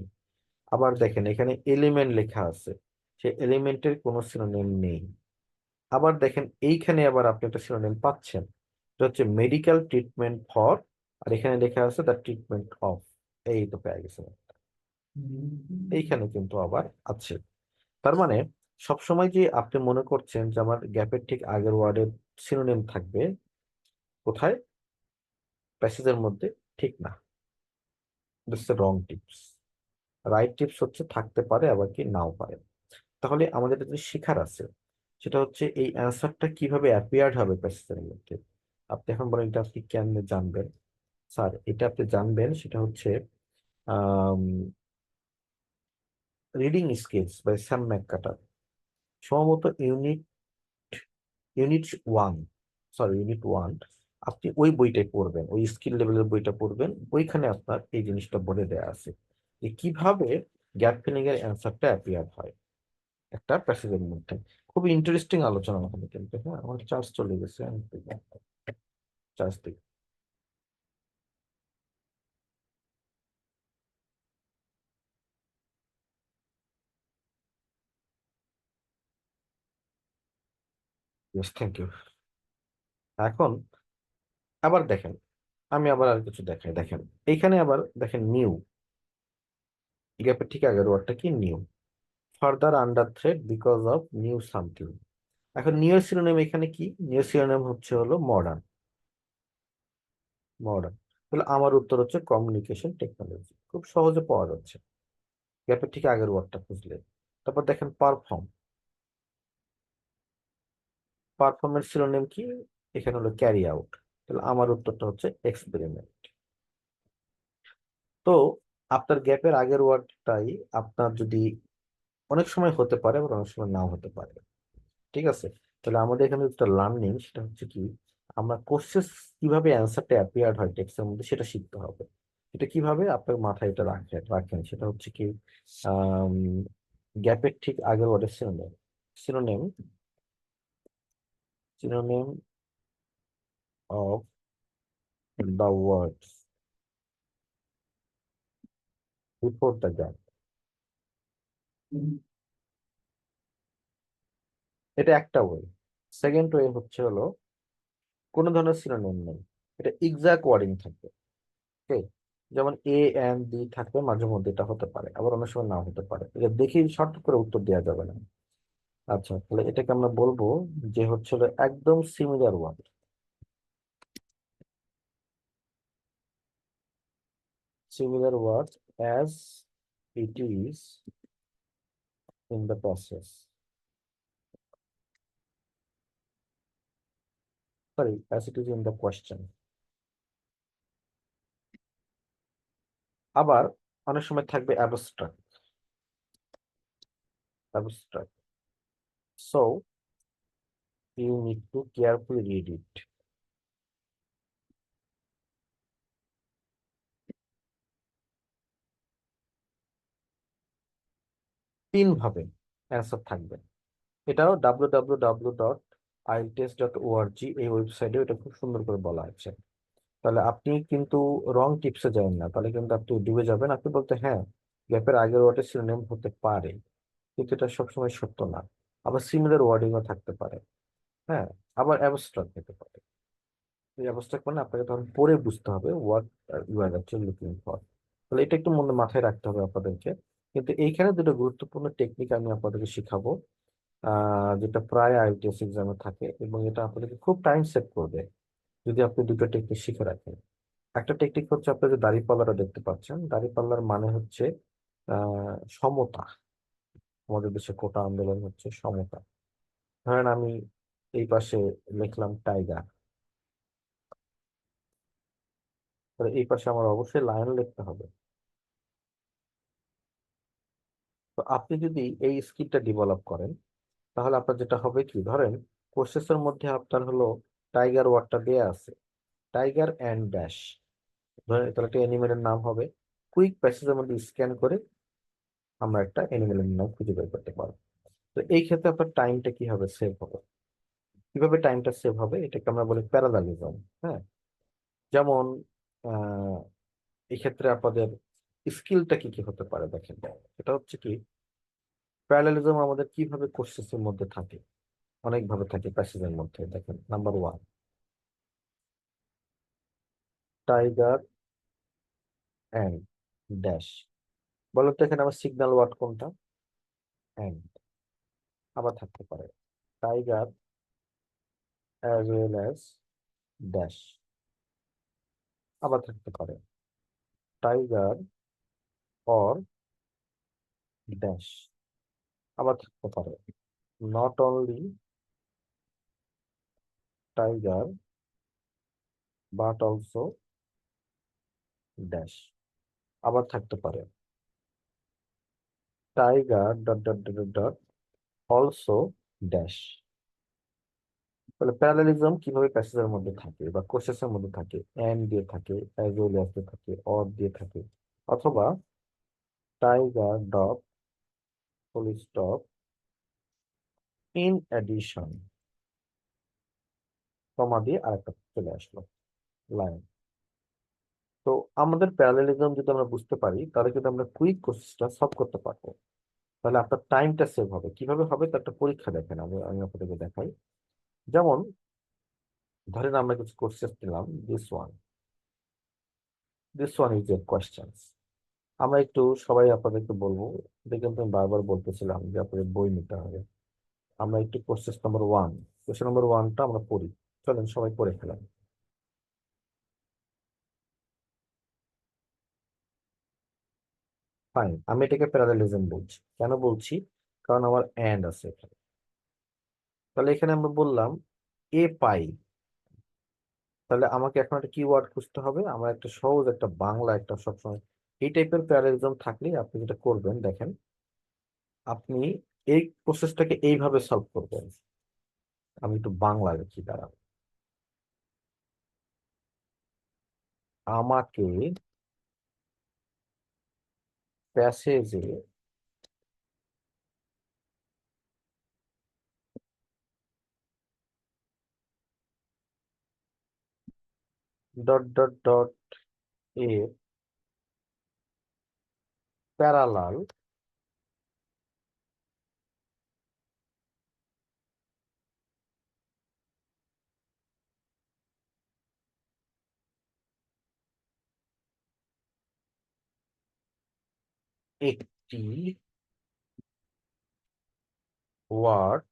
আবার দেখেন এখানে এলিমেন্ট লেখা আছে, সে এলিমেন্টের কোনো সিনোনিম নেই। আবার দেখেন এইখানে আবার আপনি একটা সিনোনিম পাচ্ছেন, এটা হচ্ছে মেডিকেল ট্রিটমেন্ট ফর, আর এখানে লেখা আছে দ্য ট্রিটমেন্ট অফ। এই তো পেয়ে গেছে। এইখানে কিন্তু আবার আছে। তার মানে সবসময় যে আপনি মনে করছেন যে আমার গ্যাপের ঠিক আগের ওয়ার্ডের সিনোনিম থাকবে কোথায়, প্যাসেজের মধ্যে, ঠিক না। This wrong tips. Right tips হচ্ছে থাকতে পারে আবার কি নাও পারে। তাহলে আমাদের যে শেখার আছে সেটা হচ্ছে এই অ্যান্সারটা কিভাবে অ্যাপিয়ার্ড হবে প্যাসেজের মধ্যে। আপনি এখন বলেন এটা আপনি কেমনে জানবেন? স্যার এটা আপনি জানবেন সেটা হচ্ছে রিডিং স্কিলস বাই স্যাম ম্যাককার্টার, সম্ভবত ইউনিট 1, ইউনিট 1। আপনি ওই বইটাই পড়বেন, ওই স্কিল লেভেলের বইটা পড়বেন, ওইখানে আপনার এই জিনিসটা বলে দেয়া আছে যে কিভাবে গ্যাপ ফিলিং এর অ্যান্সারটা অ্যাপিয়ার হয় একটা প্যাসেজের মধ্যে। খুব ইন্টারেস্টিং আলোচনা হবে কিন্তু। হ্যাঁ, আমার চার্জ চলে গেছে, আমি চার্জ দিই। Yes, thank you. এখন আবার দেখেন, আমি আবার আর কিছু দেখাই। দেখেন এইখানে আবার দেখেন নিউ, গ্যাপের ঠিক আগের ওয়ার্ডটা কি, new. Further under thread because of new something. এখন নিউ সিনোনিম এখানে কি, নিউ সিনোনিম হচ্ছে হলো মডার্ন। মডার্ন, তাহলে আমার উত্তর হচ্ছে কমিউনিকেশন টেকনোলজি। খুব সহজে পাওয়া যাচ্ছে গ্যাপের ঠিক আগের ওয়ার্ডটা খুঁজলে। তারপর দেখেন পারফর্ম, পারফরমেন্স সিনোনিম কি, এখানে হলো ক্যারি আউট, তাহলে আমার উত্তরটা হচ্ছে এক্সপেরিমেন্ট। তো আপনার গ্যাপের আগের ওয়ার্ডটাই আপনার যদি অনেক সময় হতে পারে আবার অনেক সময় নাও হতে পারে। ঠিক আছে, তাহলে আমাদের এখানে যেটা লার্নিং সেটা হচ্ছে কি, আমরা কোর্সেস কিভাবে অ্যান্সারটা অ্যাপিয়ার্ড হয় টেক্সটের মধ্যে সেটা শিখতে হবে। এটা কিভাবে আপনার মাথায় এটা রাখেন সেটা হচ্ছে কি, গ্যাপের ঠিক আগের ওয়ার্ডের synonym, synonym synonym of the words before the gap. এটা একটা ওয়ে। সেকেন্ড ওয়ে হচ্ছে হলো কোনো ধরনের সিনোনিম নেই, এটা এক্সাক্ট ওয়ার্ডিং থাকবে। ওকে, যেমন এ এন্ড ডি থাকবে, মাঝে মধ্যে এটা হতে পারে আবার অনেক সময় নাও হতে পারে, এটা দেখেই শর্ট করে উত্তর দেওয়া যাবে না। আচ্ছা, তাহলে এটাকে আমরা বলবো যে হচ্ছে হলো একদম similar word, similar word as it is in the process, sorry as it is in the question. আবার অনেক সময় থাকবে abstract, abstract. So you need to carefully read it. 3 ভাবে অ্যান্সার থাকবে। এটাও www.ielts.org এই ওয়েবসাইটে এটা খুব সুন্দর করে বলা আছে। তাহলে আপনি কিন্তু রং টিপসে যাবেন না, তাহলে কিন্তু আপনি ডুবে যাবেন। আপনি বলতে হ্যাঁ গ্যাপের আগের ওয়ার্ডের সিনোনিম হতে পারে, কিন্তু এটা সবসময় সত্য না। আবার সিমিলার ওয়ার্ডিংও থাকতে পারে। হ্যাঁ, আবার অ্যাবস্ট্রাক্ট হতে পারে। এই অ্যাবস্ট্রাক্ট মানে আপনাকে তখন পড়ে বুঝতে হবে what you are actually looking for. তাহলে এটা একটু মনে মাথায় রাখতে হবে আপনাদেরকে। কিন্তু এইখানে দুটো গুরুত্বপূর্ণ টেকনিক আমি আপনাদেরকে শিখাবো, যেটা প্রায় আইএলটিএস এক্সামে থাকে, এবং এটা আপনাদেরকে খুব টাইম সেভ করবে যদি আপনি দুটো টেকনিক শিখে রাখেন। একটা টেকনিক হচ্ছে, আপনি যে দাঁড়িপাল্লাটা দেখতে পাচ্ছেন, দাঁড়িপাল্লার মানে হচ্ছে সমতা। আমাদের দেশে কোটা আন্দোলন হচ্ছে সমতা। ধরেন আমি এই পাশে লিখলাম টাইগার, তাহলে এই পাশে আমার অবশ্যই লায়ন লিখতে হবে। তো আপনি যদি এই স্কিলটা ডেভেলপ করেন তাহলে আপনার যেটা হবে কি, ধরেন কোর্সেসের মধ্যে আপনার হলো টাইগার ওয়ার্ডটা দেয়া আছে, টাইগার অ্যান্ড ড্যাশ, ধরেন তাহলে একটা অ্যানিমেলের নাম হবে। কুইক প্যাসেজের মধ্যে স্ক্যান করে আমরা একটা অ্যানিমেলের নাম খুঁজে বের করতে পারবো। তো এই ক্ষেত্রে আপনার টাইমটা কি হবে, সেভ হবে। কিভাবে টাইমটা সেভ হবে এটাকে আমরা বলি প্যারালালিজম। হ্যাঁ, যেমন আহ এক্ষেত্রে আপনাদের স্কিলটা কি কি হতে পারে দেখেন। এটা হচ্ছে কি, প্যারালালিজম আমাদের কিভাবে কোর্সেসের মধ্যে থাকে, অনেক ভাবে থাকে প্যাসেজের মধ্যে। দেখেন, number one, tiger and dash. বলো তো এখানে আমার সিগন্যাল ওয়ার্ড কোনটা? অ্যান্ড। আবার থাকতে পারে tiger as well as dash. আবার থাকতে পারে টাইগার অর ড্যাশ। আবার থাকতে পারে not only tiger but also dash. আবার থাকতে পারে tiger dot dot dot dot also dash. তাহলে প্যারালেলিজম কিভাবে প্যাসেজের মধ্যে থাকে বা কোর্সেসের মধ্যে থাকে? এন্ড দিয়ে থাকে, অ্যাজ ওয়েল অ্যাজ দিয়ে থাকে, অর দিয়ে থাকে, অথবা tiger dot full stop in addition, comma দিয়ে আরেকটা চলে আসলো লাইন। তো আমাদের প্যারালেলিজম যদি আমরা বুঝতে পারি তাহলে কিন্তু আমরা কুইক কোর্সেসটা সলভ করতে পারবো। তাহলে আপনার টাইমটা সেভ হবে। কিভাবে হবে তার একটা পরীক্ষা দেখেন, আমি আমি আপনাদেরকে দেখাই। যেমন ধরেন আমরা কিছু কোর্সেস নিলাম, this one is a questions. আমরা একটু সবাই আপনাদেরকে বলবো, এটা কিন্তু আমি বারবার বলতেছিলাম যে আপনাদের বই নিতে হবে। আমরা একটু কোশ্চেন নম্বর ওয়ানটা আমরা পড়ি। চলেন সবাই পড়ে ফেলাম। ফাইন, আমি এটাকে প্যারালেলিজম বলছি। কেন বলছি? কারণ আমার এন্ড আছে এখানে। তাহলে এখানে আমরা বললাম এ পাই। তাহলে আমাকে এখন একটা কিওয়ার্ড খুঁজতে হবে। আমার একটা সহজ একটা বাংলা একটা সবসময় এই টাইপের প্যারালেলিজম থাকলে আপনি যেটা করবেন দেখেন, আপনি এই প্রসেসটাকে এইভাবে সলভ করবেন। আমি একটু বাংলা লিখি, দাঁড়ান। আমাকে প্যাসেজে ডট ডট ডট এর প্যারালাল একটি ওয়ার্ড,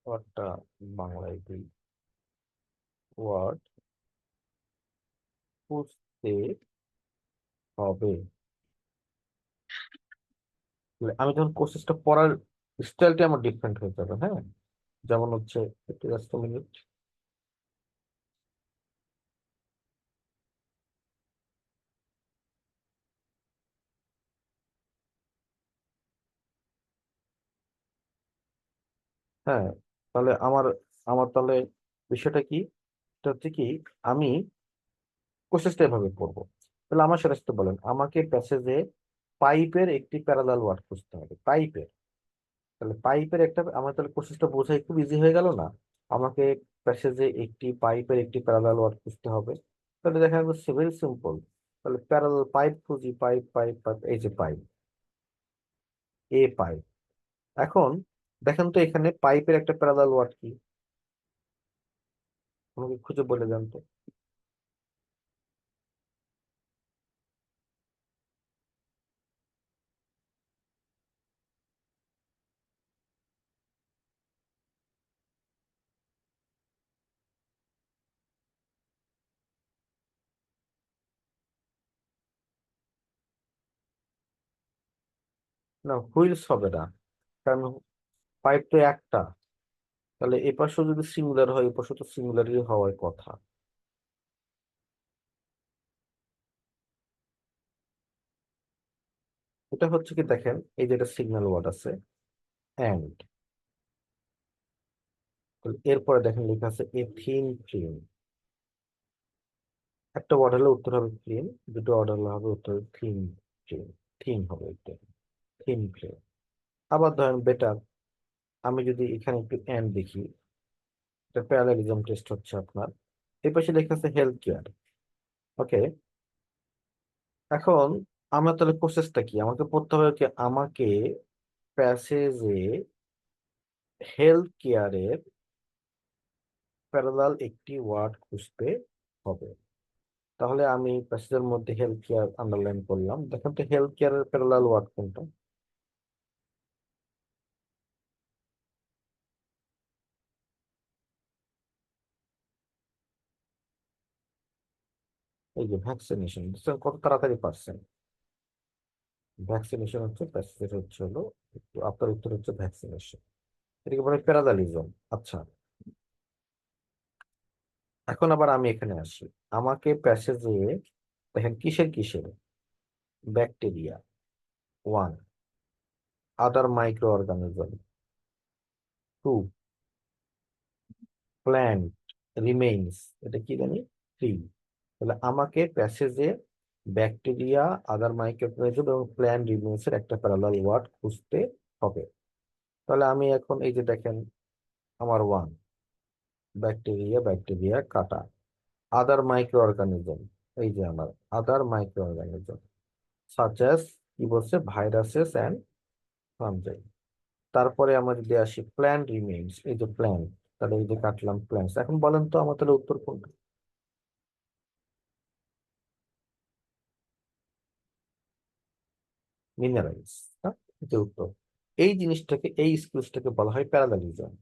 ওয়ার্ডটা বাংলায় দিই, ওয়ার্ড খুঁজতে হবে। তাহলে আমি যখন কোর্সেসটা পড়ার স্টাইলটা আমার ডিফারেন্ট হয়ে যাবে। হ্যাঁ, যেমন হচ্ছে, একটু জাস্ট মিনিট। হ্যাঁ, তাহলে আমার আমার তাহলে বিষয়টা কি? এটা হচ্ছে কি, আমি কোর্সেসটা এভাবে পড়বো। তাহলে আমার সাথে সাথে বলেন, আমাকে প্যাসেজে পাইপের একটি প্যারালাল ওয়ার্ড খুঁজতে হবে। পাইপের, তাহলে পাইপের একটা, আমার তাহলে প্রসেসটা বোঝাই খুব ইজি হয়ে গেল না? আমাকে প্যাসেজে একটি পাইপের একটি প্যারালাল ওয়ার্ড খুঁজতে হবে। তাহলে দেখা যাচ্ছে ভেরি সিম্পল। তাহলে প্যারালাল পাইপ খুঁজি, পাইপ পাইপ পাইপ, এই যে পাইপ, এ পাইপ। এখন দেখেন তো এখানে পাইপের একটা প্যারালাল ওয়ার্ড কি, আমাকে খুঁজে বলে দেন তো। না, হুইলস হবে না, কারণ পাইপ তো একটা। তাহলে এ পাশেও যদি সিঙ্গুলার হয়, এ পাশে তো সিঙ্গুলারই হওয়ার কথা। এটা হচ্ছে কি, দেখেন এই যে একটা সিগন্যাল ওয়ার্ড আছে এন্ড, এরপরে দেখেন লেখা আছে এ থিন ফিল্ম। একটা ওয়ার্ড হলে উত্তর হবে ফিল্ম, দুটো ওয়ার্ড হলে হবে উত্তর থিন ফিল্ম। থিন হবে উত্তর, থিন ফিল্ম। আবার ধরেন বেটার, আমি যদি এখানে একটু এন্ড দেখি, এটা প্যারালালিজম টেস্ট হচ্ছে আপনার। এই পাশে লেখা আছে হেলথ কেয়ার। ওকে, এখন আমরা তাহলে প্রসেসটা কি আমাকে পড়তে হবে কি, আমাকে প্যাসেজে হেলথ কেয়ারের প্যারালাল একটি ওয়ার্ড খুঁজতে হবে। তাহলে আমি প্যাসেজের মধ্যে হেলথ কেয়ার আন্ডারলাইন করলাম। দেখেন তো হেলথ কেয়ারের প্যারালাল ওয়ার্ড কোনটা। এই যে ভ্যাকসিনেশন, কত তাড়াতাড়ি পারছেন। ভ্যাকসিনেশন হচ্ছে প্যাসেজের হচ্ছে হলো, আপনার উত্তর হচ্ছে ভ্যাকসিনেশন। এটাকে বলে প্যারালালিজম। আচ্ছা, এখন আবার আমি এখানে আসি। আমাকে প্যাসেজে দেখেন কিসের কিসের, bacteria one, other micro organism two, plant remains, এটা কি জানি, থ্রি। তাহলে আমাকে প্যাসেজে ব্যাকটেরিয়া, আদার মাইক্রো অর্গানিজম এবং প্ল্যান্ট রিমেইনস এর একটা প্যারালাল ওয়ার্ড খুঁজতে হবে। তাহলে আমি এখন এই যে দেখেন আমার ওয়ান, ব্যাকটেরিয়া, ব্যাকটেরিয়া কাটা, আদার মাইক্রো অর্গানিজম, এই যে আমার আদার মাইক্রো অর্গানিজম সাচ অ্যাজ, কি বলছে, ভাইরাসেস অ্যান্ড ফানজাই। তারপরে আমরা যদি আসি প্ল্যান্ট রিমেইনস, এই যে প্ল্যান্ট, তাহলে এই যে কাটলাম প্ল্যান্টস। এখন বলেন তো আমার তাহলে উত্তর কোনটা। মিনারেলস, যে উত্তর। এই জিনিসটাকে, এই স্কিলসটাকে বলা হয় প্যারালালিজম।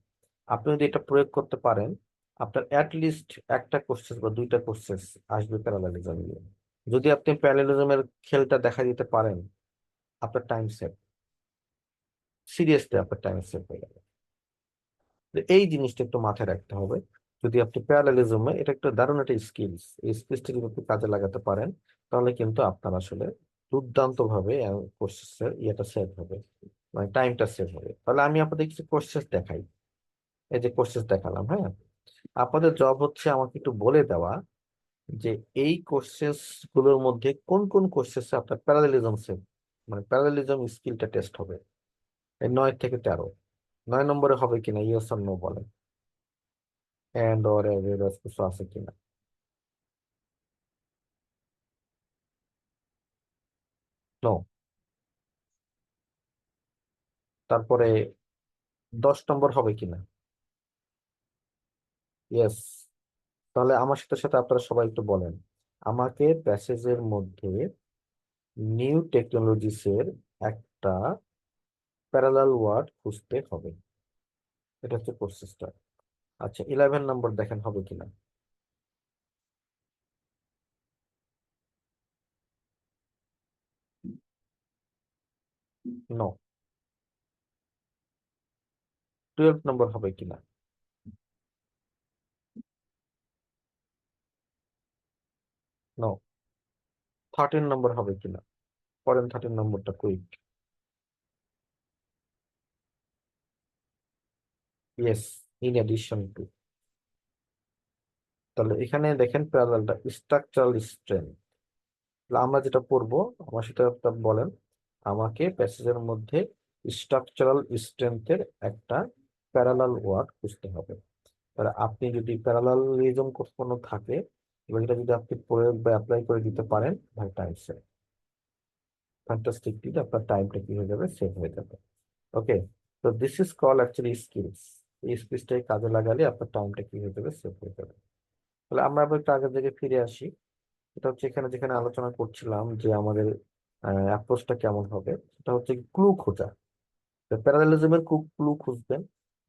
আপনি যদি এটা প্রয়োগ করতে পারেন, আপনার অ্যাটলিস্ট একটা কোশ্চেন বা দুইটা কোশ্চেন আসবে প্যারালালিজম নিয়ে। যদি আপনি প্যারালালিজমের খেলটা দেখা দিতে পারেন, আপনার টাইম সেভ, সিরিয়াসলি আপনার টাইম সেভ হয়ে যাবে। তো এই জিনিসটা একটু মাথায় রাখতে হবে। যদি আপনি প্যারালেলিজমে, এটা একটা দারুণ একটা স্কিলস, এই স্কিলসটা যদি আপনি কাজে লাগাতে পারেন, তাহলে কিন্তু আপনার আসলে দুর্দান্ত ভাবে কোর্সের ইয়েটা সেভ হবে, মানে টাইমটা সেভ হবে। তাহলে আমি আপনাদের কিছু কোর্সেস দেখাই। এই যে কোর্সেস দেখালাম, হ্যাঁ। আপনাদের জব হচ্ছে আমাকে একটু বলে দেওয়া যে এই কোর্সেস গুলোর মধ্যে কোন কোন কোর্সেসে আপনার প্যারালেলিজম সেভ, মানে প্যারালেলিজম স্কিলটা টেস্ট হবে। এই 9 থেকে 13, 9 নম্বরে হবে কিনা, ইয়েস অর নো বলেন। এন্ড ওর এভারেজ কিছু আছে কিনা। নো। তারপরে 10 নম্বর হবে কিনা, ইয়েস। তাহলে আমার সাথে সাথে আপনারা সবাই একটু বলেন, আমাকে প্যাসেজের মধ্যে নিউ টেকনোলজিসের একটা প্যারালাল ওয়ার্ড খুঁজতে হবে। এটা হচ্ছে প্রসেসটা। আচ্ছা, 11 নম্বর দেখেন হবে কিনা। নো। 12 নম্বর হবে কিনা। নো। 13 নম্বর হবে কিনা। পরেন 13 নম্বরটা quick. Yes, in addition to. তাহলে এখানে দেখেন প্যারালালটা স্ট্রাকচারাল স্ট্রেংথ। তাহলে আমরা যেটা পড়বো, আমার সেটা একটা বলেন, আমাকে প্যাসেজের মধ্যে স্ট্রাকচারাল স্ট্রেংথের একটা প্যারালাল ওয়ার্ড খুঁজতে হবে। তাহলে আপনি যদি প্যারালালিজম কোনো থাকে এবং এটা যদি আপনি প্রয়োগ বা অ্যাপ্লাই করে দিতে পারেন, ভাই টাইম সেভ, ফ্যান্টাস্টিকলি আপনার টাইমটা কি হয়ে যাবে, সেভ হয়ে যাবে। ওকে, তো this is call actually skills. এই স্কিলসটাই কাজে লাগালে আপনার টাইমটা কি হয়ে যাবে, সেভ হয়ে যাবে। তাহলে আমরা আবার একটু আগের দিকে ফিরে আসি। এটা হচ্ছে এখানে যেখানে আলোচনা করছিলাম যে আমাদের অ্যাপ্রোচটা কেমন হবে, সেটা হচ্ছে ক্লু খোঁজা। প্যারালেলিজমের ক্লু খুঁজবেন,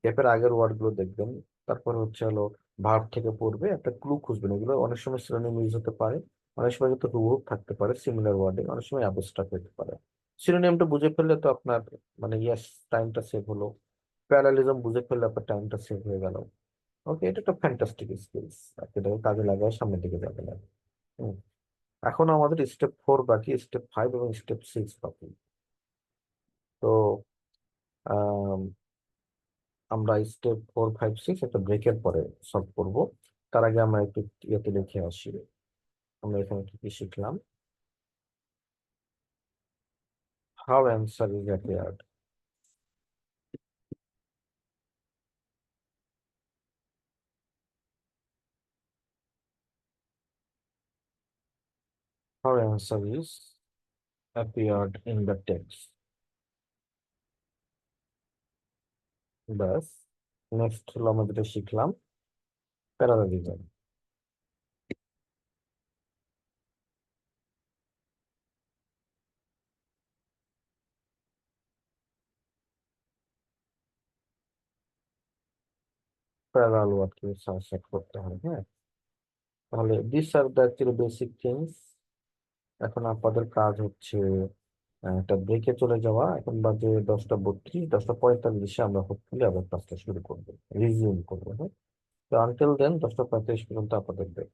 গ্যাপের আগের ওয়ার্ড গুলো দেখবেন, তারপর হচ্ছে হলো ভার্ব থেকে পড়বে একটা ক্লু খুঁজবেন। এগুলো অনেক সময় সিনোনিম ইউজ হতে পারে, অনেক সময় কিন্তু হুবহু থাকতে পারে সিমিলার ওয়ার্ডিং, অনেক সময় অ্যাবস্ট্রাক্ট হতে পারে। সিনোনিমটা বুঝে ফেললে তো আপনার, মানে ইয়াস, টাইমটা সেভ হলো। প্যারালেলিজম বুঝে ফেললে আপনার টাইমটা সেভ হয়ে গেল। ওকে, এটা একটা ফ্যান্টাস্টিক স্কিলস, এটাকে কাজে লাগায় সামনের দিকে যাবে না। হুম। এখন আমাদের স্টেপ 4 বাকি, স্টেপ 5 এবং স্টেপ 6 বাকি। তো আহ আমরা স্টেপ 4, 5, 6 একটা ব্রেকের পরে সলভ করব। তার আগে আমরা একটু ইয়েতে লিখে আসি। আমরা এখানে কি কি শিখলাম। How answer is appeared. Her answer is appeared in the text. ব্যাস, নেক্সট হলো আমরা যেটা শিখলাম, প্যারালেলিজম। প্যারাল ওয়ার্ডকে সাবসেট করতে হয়, হ্যাঁ। তাহলে this are the actually basic things. এখন আপনাদের কাজ হচ্ছে একটা ব্রেকে চলে যাওয়া। এখন বাজে 10টা 32, 10টা 45-এ আমরা হোপফুলি আবার ক্লাসটা শুরু করবো, রিজিউম করবো, হ্যাঁ। তো আনটিল দেন 10টা 35 পর্যন্ত আপনাদের break।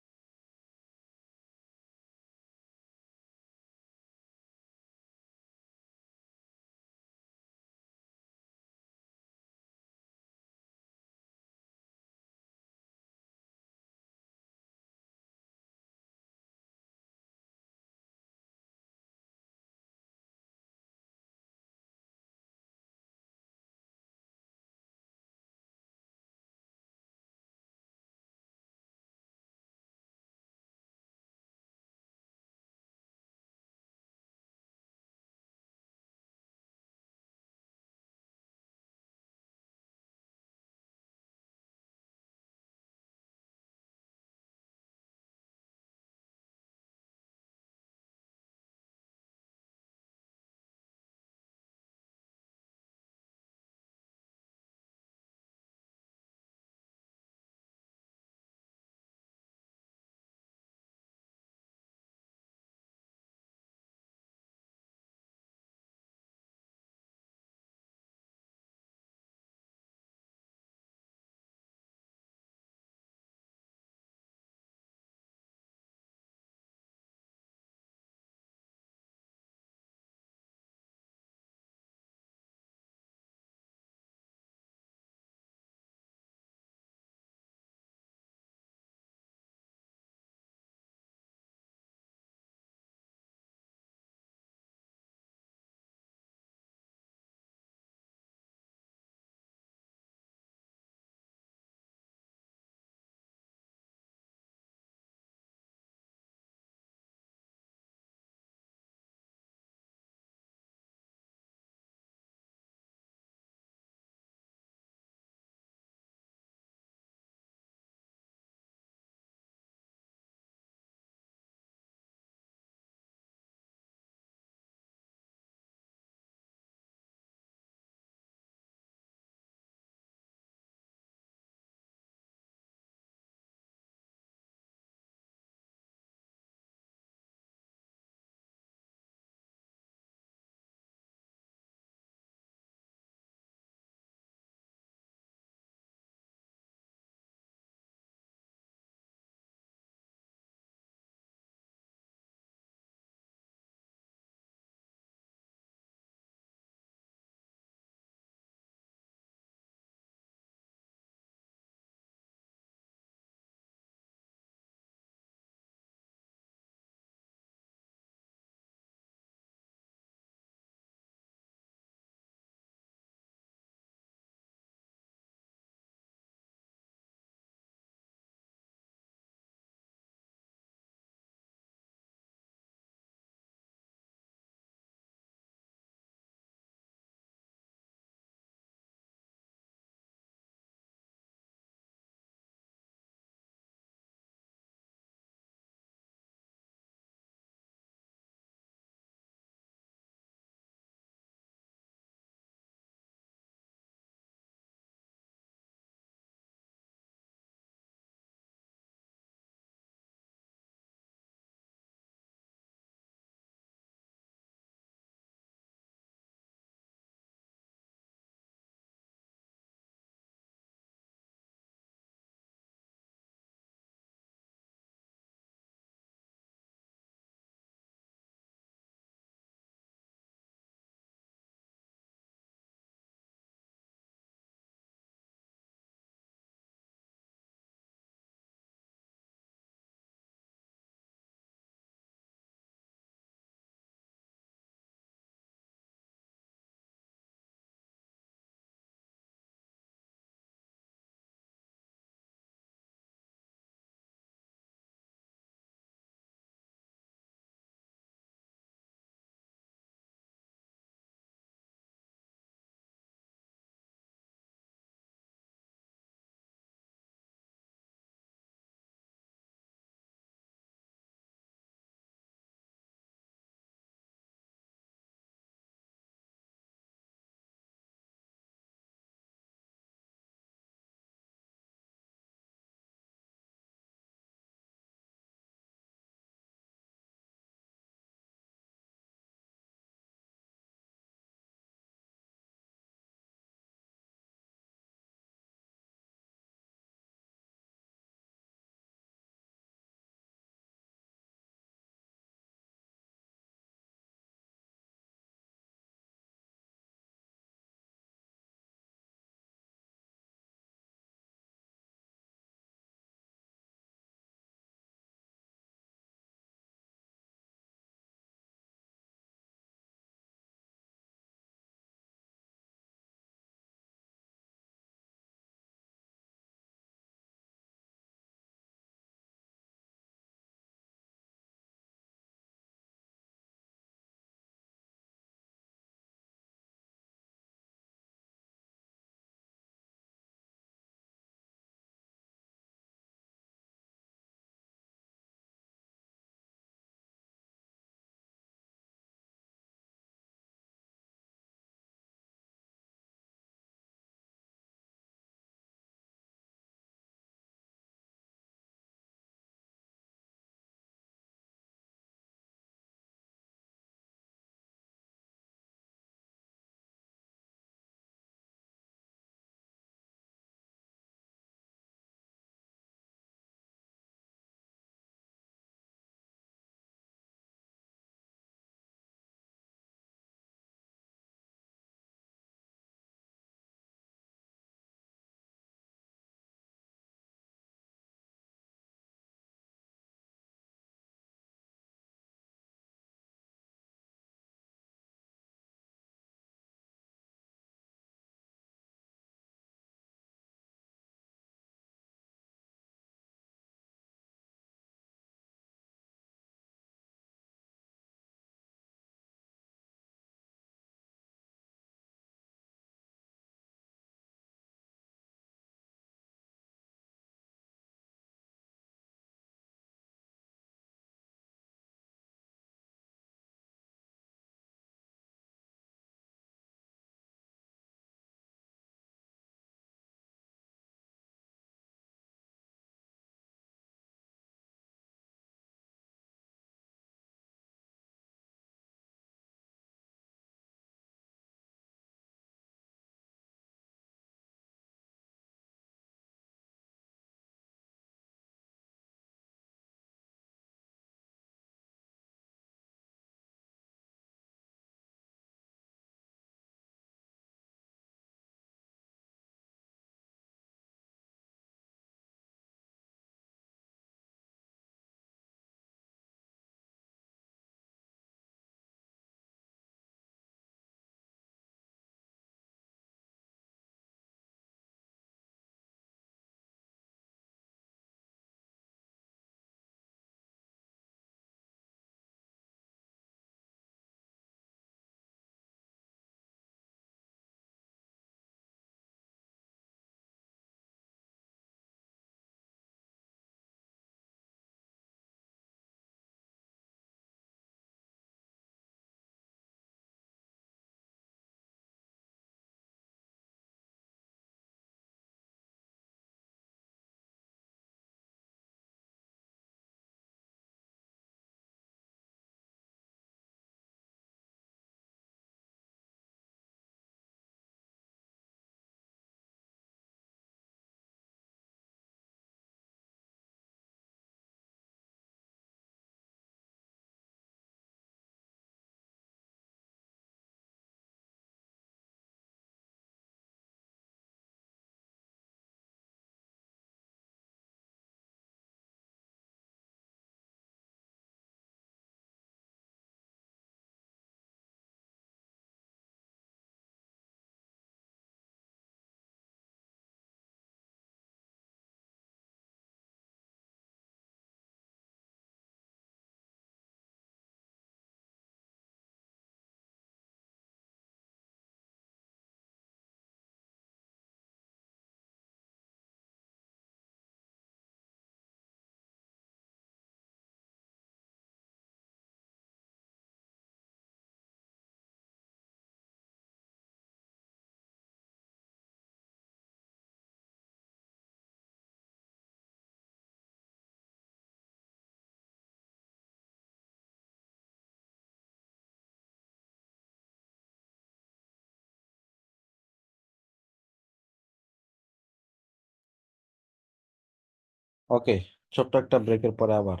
ওকে, ছোট্ট একটা ব্রেকের পরে আবার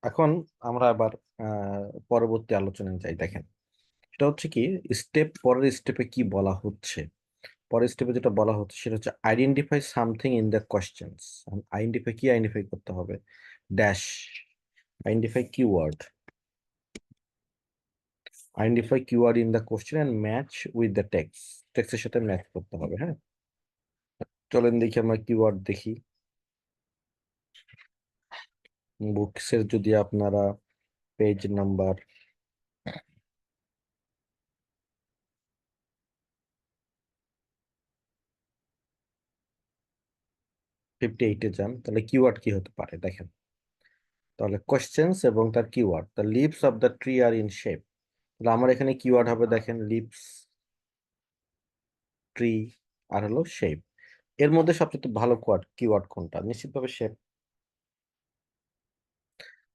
এখন আমরা আবার পরবর্তী আলোচনায় যাই। দেখেন, এটা হচ্ছে কি, পরের স্টেপে কি বলা হচ্ছে। পরের স্টেপে যেটা বলা হচ্ছে সেটা হচ্ছে identify something in the questions. Identify করতে হবে? Dash, identify keyword, identify keyword in the question and match with the text. টেক্সটের সাথে ম্যাচ করতে হবে। হ্যাঁ, চলেন দেখি আমরা কিওয়ার্ড দেখি। বুকসের যদি আপনারা পেজ নাম্বার 58-এ যান, তাহলে কিওয়ার্ড কি হতে পারে দেখেন। তাহলে কোশ্চেন্স এবং তার keyword, the leaves of the tree are in shape. তাহলে আমার এখানে কিওয়ার্ড হবে, দেখেন, লিভস, ট্রি, আর হলো শেপ। এর মধ্যে সবচেয়ে ভালো কিওয়ার্ড কোনটা? নিশ্চিতভাবে শেপ।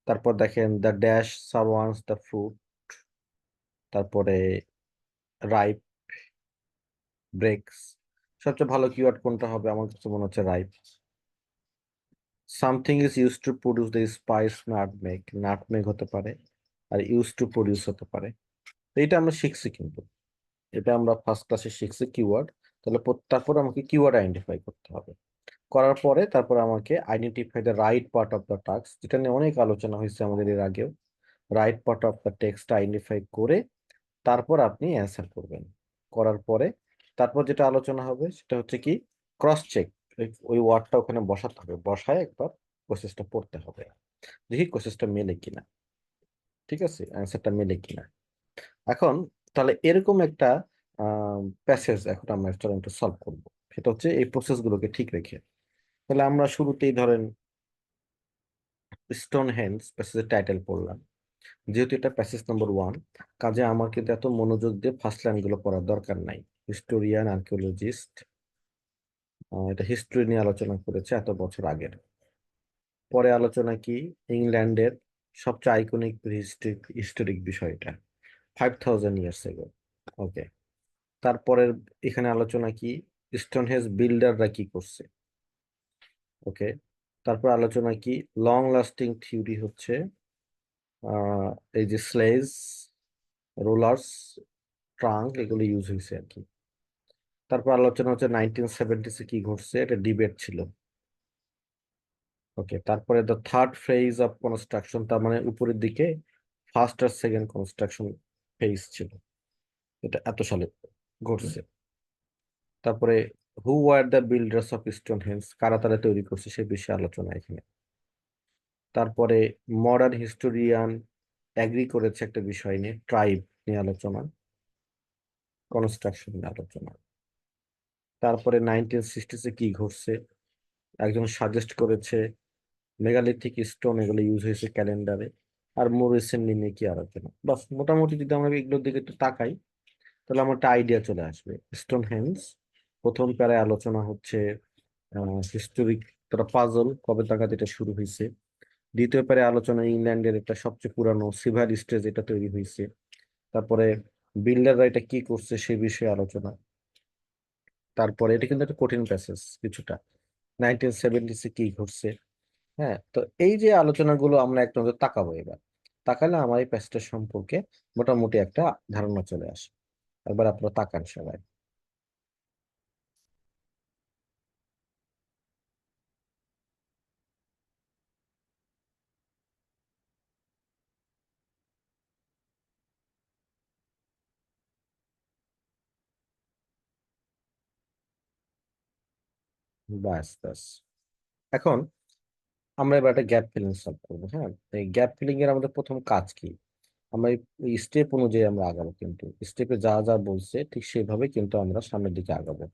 তারপর দেখেন দ্য ড্যাশ সারভান্টস দ্য ফ্রুট, তারপরে রাইপ, ব্রেকস। সবচেয়ে ভালো কিওয়ার্ড কোনটা হবে? আমার কাছে মনে হচ্ছে ripe. Something is use to produce the spice, nutmeg, nutmeg হতে পারে, আর ইউজ টু প্রডিউস হতে পারে। তো এটা আমরা শিখছি, কিন্তু এটা আমরা ফার্স্ট ক্লাসে শিখছি কিওয়ার্ড। তাহলে তারপর আমাকে কিওয়ার্ড আইডেন্টিফাই করতে হবে। করার পরে তারপর আমাকে identify the right part of the task, যেটা নিয়ে অনেক আলোচনা হয়েছে আমাদের এর আগেও। Right part of the text identify করে তারপর আপনি অ্যান্সার করবেন। করার পরে তারপর যেটা আলোচনা হবে সেটা হচ্ছে কি, ক্রস চেক। ওই ওয়ার্ডটা ওখানে বসাতে হবে, বসায় একবার প্রসেসটা পড়তে হবে, দেখি প্রসেসটা মেলে কিনা। ঠিক আছে, অ্যান্সারটা মেলে কিনা। এখন তাহলে এরকম একটা প্যাসেজ এখন আমরা চলেন একটু সলভ করবো। সেটা হচ্ছে এই প্রসেস গুলোকে ঠিক রেখে। তাহলে আমরা শুরুতেই ধরেন স্টোন হ্যান্ডস প্যাসেজের টাইটেল পড়লাম। যেহেতু এটা প্যাসেজ নম্বর 1, কাজে আমার কিন্তু এত মনোযোগ দিয়ে ফার্স্ট লাইন গুলো পড়ার দরকার নাই। হিস্টোরিয়ান, আর্কিওলজিস্ট, এটা হিস্ট্রি নিয়ে আলোচনা করেছে এত বছর আগের। পরে আলোচনা কি, ইংল্যান্ডের সবচেয়ে আইকনিক হিস্টোরিক বিষয়টা, 5000 ইয়ার্স এগো। ওকে। তারপরের এখানে আলোচনা কি, স্টোনহেঞ্জ বিল্ডাররা কি করছে। ওকে। তারপর আলোচনা কি, লং লাস্টিং থিওরি হচ্ছে আহ এই যে স্লেজ, রোলার্স, ট্রাঙ্ক, এগুলো ইউজ হয়েছে আর কি। তারপর আলোচনা হচ্ছে 1970-এ কি ঘটছে, এটা ডিবেট ছিল। ওকে। তারপরে the third phase of construction, তার মানে উপরের দিকে ফার্স্ট আর সেকেন্ড কনস্ট্রাকশন ফেজ ছিল, এটা এত সালে ঘটছে। তারপরে who were the builders of Stonehenge, কারা তারা তৈরি করছে সে বিষয়ে আলোচনা এখানে। তারপরে মডার্ন হিস্টোরিয়ান অ্যাগ্রি করেছে একটা বিষয় নিয়ে, ট্রাইব নিয়ে আলোচনা, কনস্ট্রাকশন নিয়ে আলোচনা। তারপরে 1960-এ কি ঘটছে, একজন সাজেস্ট করেছে মেগালিথিক স্টোন, এগুলো ইউজ হয়েছে ক্যালেন্ডারে। আর মোর রিসেন্টলি নিয়ে কি আলোচনা। বাস, মোটামুটি যদি আমরা এগুলোর দিকে একটু তাকাই তাহলে আমার একটা আইডিয়া চলে আসবে। স্টোন হেঞ্জ প্রথম প্যারায় আলোচনা হচ্ছে হিস্টোরিক তোরা পাজল, কবে নাগাদ এটা শুরু হয়েছে। দ্বিতীয় প্যারায় আলোচনা ইংল্যান্ডের একটা সবচেয়ে পুরানো সিভার স্টেজ, এটা তৈরি হয়েছে। তারপরে বিল্ডাররা এটা কি করছে সে বিষয়ে আলোচনা। তারপরে এটা কিন্তু একটা কঠিন প্যাসেজ কিছুটা, 1970-এ কি ঘটছে। হ্যাঁ, তো এই যে আলোচনাগুলো আমরা একটা নজর তাকাবো এবার। তাকালে আমার এই প্যাসেজটা সম্পর্কে মোটামুটি একটা ধারণা চলে আসে। একবার আপনারা তাকান সবাই। ব্যাস ব্যাস। এখন আমরা এবার একটা গ্যাপ ফিলিং সলভ করবো। হ্যাঁ, এই গ্যাপ ফিলিং এর আমাদের প্রথম কাজ কি, আমরা এই স্টেপ অনুযায়ী আমরা আগাবো, কিন্তু স্টেপে যা যা বলছে ঠিক সেভাবে কিন্তু আমরা সামনের দিকে আগাবো।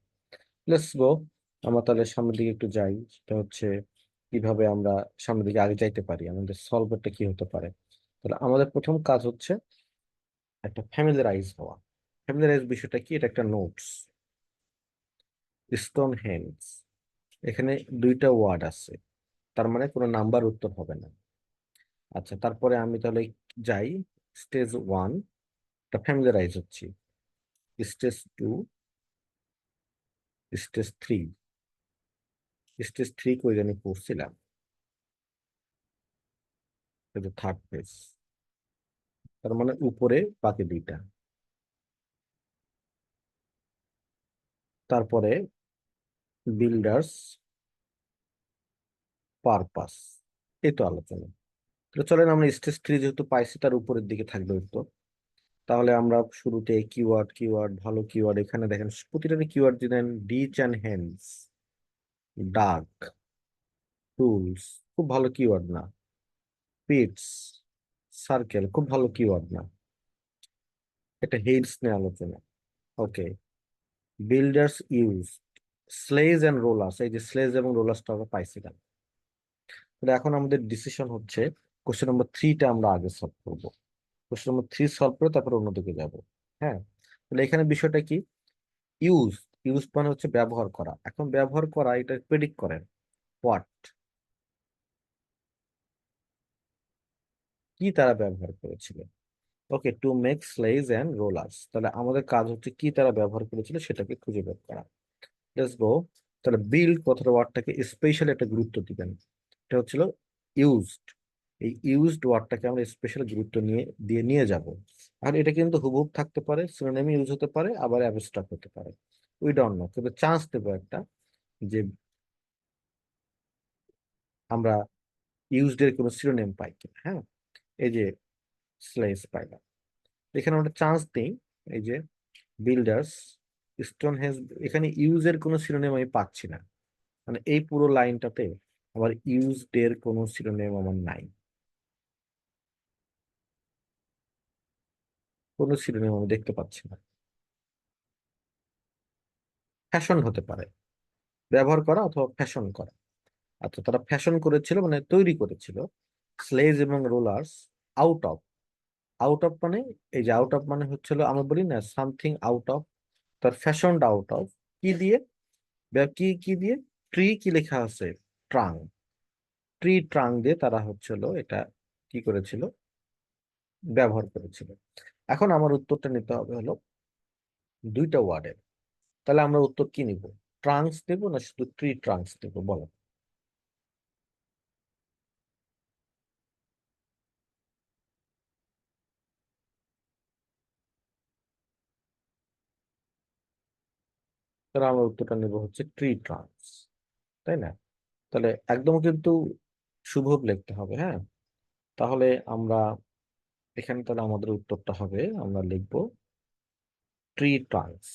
Let's go. আমরা তাহলে সামনের দিকে একটু যাই। সেটা হচ্ছে কিভাবে আমরা সামনের দিকে আগে যাইতে পারি, আমাদের সলভারটা কি হতে পারে। তাহলে আমাদের প্রথম কাজ হচ্ছে একটা ফ্যামিলিয়ারাইজ হওয়া। ফ্যামিলিয়ারাইজ বিষয়টা কি, এটা একটা নোটস। স্টোন হ্যান্ডস, এখানে দুইটা ওয়ার্ড আছে, তার মানে কোনো নাম্বার উত্তর হবে না। আচ্ছা, তারপরে আমি তাহলে যাই স্টেজ 1, এটা ফ্যামিলিয়ারাইজ হচ্ছি। স্টেজ 2, স্টেজ 3, স্টেজ 3 কই জানি পড়ছিলাম, এটা থার্ড পেজ। তার মানে উপরে বাকি দুইটা। তারপরে বিল্ডার্স পারপাস, এই তো আলোচনা। তো চলেন আমরা স্টেজ 3 যেহেতু পাইছি তার উপরের দিকে থাকবে উত্তর। তাহলে আমরা শুরুতে কিওয়ার্ড, কিওয়ার্ড ভালো কিওয়ার্ড, এখানে দেখেন প্রতিটাতে কিওয়ার্ড দিলেন। Ditch and hands, dark, tools, খুব ভালো কিওয়ার্ড না। পিটস, সার্কেল, খুব ভালো কিওয়ার্ড না। এটা হেডস নিয়ে আলোচনা। Okay, builders use, sledge and rollers, এই যে স্লেজ এবং রোলার্সটা আমরা পাইছিলাম। তাহলে এখন আমাদের ডিসিশন হচ্ছে কোশ্চেন নম্বর 3টা আমরা আগে সলভ করবো। কোশ্চেন নম্বর 3 সলভ করে তারপর অন্যদিকে যাব। হ্যাঁ, তাহলে এখানে বিষয়টা কি? ইউজ, ইউজ মানে হচ্ছে ব্যবহার করা। এখন ব্যবহার করা এটা প্রেডিক্ট করেন হোয়াট, কি তারা ব্যবহার করেছিল। Okay, to make sledge and rollers, তাহলে আমাদের কাজ হচ্ছে কি তারা ব্যবহার করেছিল সেটাকে খুঁজে বের করা। Let's go. তাহলে বিল্ড কথাটা ওয়ার্ডটাকে স্পেশাল একটা গুরুত্ব দিবেন। এটা হচ্ছিল ইউজড, এই ইউজড ওয়ার্ডটাকে আমরা স্পেশাল গুরুত্ব নিয়ে যাব। আর এটা কিন্তু হুবহু থাকতে পারে, সিনোনিমে ইউজ হতে পারে, আবার অ্যাবস্ট্রাক্ট হতে পারে। উই ডোন্ট নো, কিন্তু চান্স দেবো একটা যে আমরা ইউজড এর কোনো সিনোনিম পাই কিনা। হ্যাঁ, এই যে স্লেজ পাইলাম, এখানে আমরা চান্স দিই। এই যে বিল্ডার্স, স্টোন হেজ, এখানে ইউজ এর কোনো সিনোনিম আমি পাচ্ছি না। মানে এই পুরো লাইনটাতে আমার ইউজড এর কোনো সিনোনিম আমার নাই, কোনো সিনোনিম আমি দেখতে পাচ্ছি না। ফ্যাশন হতে পারে, ব্যবহার করা অথবা ফ্যাশন করা। আচ্ছা, তারা ফ্যাশন করেছিল মানে তৈরি করেছিল স্লেজ এবং rollers out of. Out of মানে, এই যে আউট অফ মানে হচ্ছিল আমরা বলি না সামথিং আউট অফ, তার ফ্যাশনড আউট অফ কি দিয়ে, কি কি দিয়ে, ট্রি, কি লেখা আছে, ট্রাং, ট্রি ট্রাং দিয়ে তারা হচ্ছিল এটা কি করেছিল, ব্যবহার করেছিল। এখন আমার উত্তরটা নিতে হবে হলো দুইটা ওয়ার্ডের। তাহলে আমরা উত্তর কি নিব, ট্রাঙ্কস দেবো না শুধু ট্রি ট্রাঙ্কস দেবো বলো। তাহলে আমরা উত্তরটা নেব হচ্ছে ট্রি ট্রাঙ্কস, তাই না? তাহলে একদম কিন্তু শুভব লিখতে হবে। হ্যাঁ, তাহলে আমরা এখানে তাহলে আমাদের উত্তরটা হবে, আমরা লিখবো ট্রি ট্রাঙ্কস।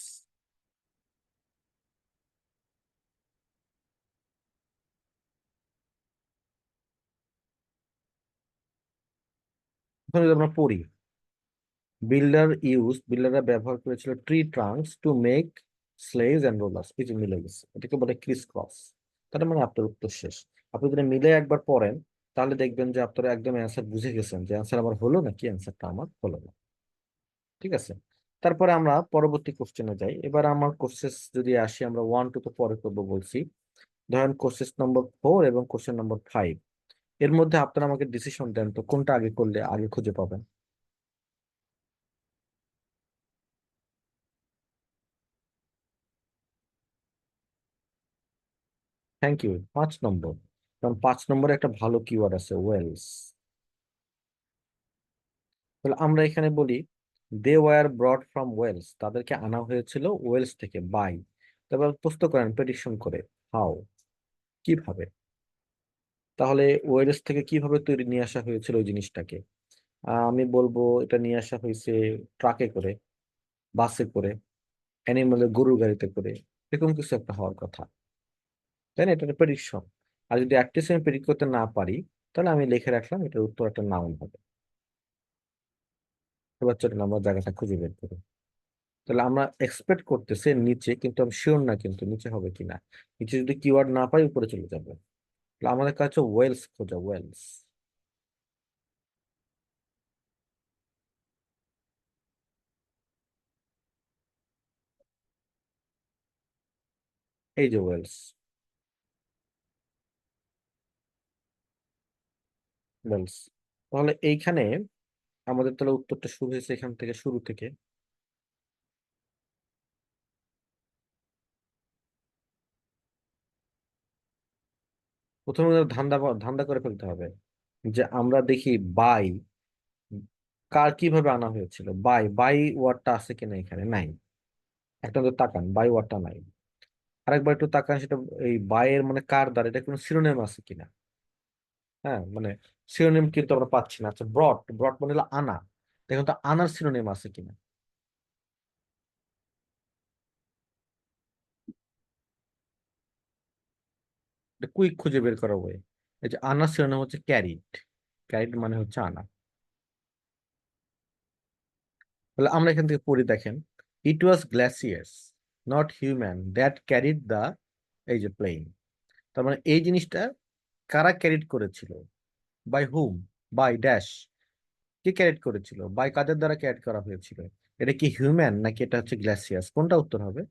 এখন যদি আমরা পড়ি, বিল্ডাররা ব্যবহার করেছিল tree trunks to make sledge and rollers, এই যে মিলে গেছে, এটাকে বলে ক্রিস ক্রস। তার মানে আপনার উত্তর শেষ। আপনি যদি মিলে একবার পড়েন তাহলে দেখবেন যে আপনারা একদম অ্যান্সার বুঝে গেছেন যে অ্যান্সার আমার হলো নাকি অ্যান্সারটা আমার হলো না। ঠিক আছে, তারপরে আমরা পরবর্তী কোশ্চেনে যাই। এবার আমার কোশ্চেস যদি আসি, আমরা 1 2 তো পরে করবো বলছি। ধরেন কোশ্চেস নম্বর 4 এবং কোশ্চেন নম্বর 5, এর মধ্যে আপনারা আমাকে ডিসিশন দেন তো কোনটা আগে করলে আগে খুঁজে পাবেন। Thank you. 5 নম্বর, কারণ 5 নম্বরে একটা ভালো কিওয়ার্ড আছে, ওয়েলস। তাহলে আমরা এখানে বলি they were brought from Wales, তাদেরকে আনা হয়েছিল ওয়েলস থেকে, বাই। তারপর প্রশ্ন করেন প্রেডিকশন করে, হাউ, কিভাবে। তাহলে ওয়েলস থেকে কিভাবে তৈরি নিয়ে আসা হয়েছিল ওই জিনিসটাকে? আমি বলবো এটা নিয়ে আসা হয়েছে ট্রাকে করে, বাসে করে, অ্যানিমালের গরুর গাড়িতে করে, এরকম কিছু একটা হওয়ার কথা। তাই না? এটা একটা প্রেডিকশন। আর যদি অ্যাটলিস্ট আমি প্রেডিক্ট করতে না পারি, তাহলে আমি লিখে রাখলাম এটার উত্তর একটা নাউন হবে। এবার চলুন আমরা জায়গাটা খুঁজে বের করি। তাহলে আমরা এক্সপেক্ট করতেছি নিচে, কিন্তু আমি শিওর না কিন্তু নিচে হবে কিনা। নিচে যদি কিওয়ার্ড না পাই উপরে চলে যাবে। তাহলে আমাদের কাছে ওয়েলস খোঁজা, ওয়েলস। এই যে ওয়েলস, ওয়েলস। তাহলে এইখানে আমাদের তাহলে উত্তরটা শুরু হয়েছে এখান থেকে, শুরু থেকে। প্রথমে ধান্দা ধান্দা করে ফেলতে হবে যে আমরা দেখি বাই কার কিভাবে আনা হয়েছিল, বাই বাই ওয়ার্ডটা আছে কিনা, এখানে নাই। একটা তো তাকান, বাই ওয়ার্ডটা নাই। আরেকবার একটু তাকান, সেটা এই বাই এর মানে কার দ্বারা, এটা কোনো শিরোনাম আছে কিনা। হ্যাঁ মানে শিরোনাম কিন্তু আমরা পাচ্ছি না। আচ্ছা ব্রড, ব্রড মানে হলো আনা, দেখুন তো আনার শিরোনাম আছে কিনা। এটা কুইক খুঁজে বের করা বই। এই যে আনার শিরোনাম হচ্ছে ক্যারিড, ক্যারিড মানে হচ্ছে আনা। তাহলে আমরা এখান থেকে পড়ি, দেখেন, it was glaciers not human that carried the, এই যে প্লেন। তার মানে এই জিনিসটা কারা ক্যারিড করেছিল, বাই হুম, বাই ড্যাশ, কে ক্যারিড করেছিল, বাই কাদের দ্বারা ক্যারিড করা হয়েছিল। এটা কি হিউম্যান নাকি এটা হচ্ছে গ্লাসিয়াস, কোনটা উত্তর হবে?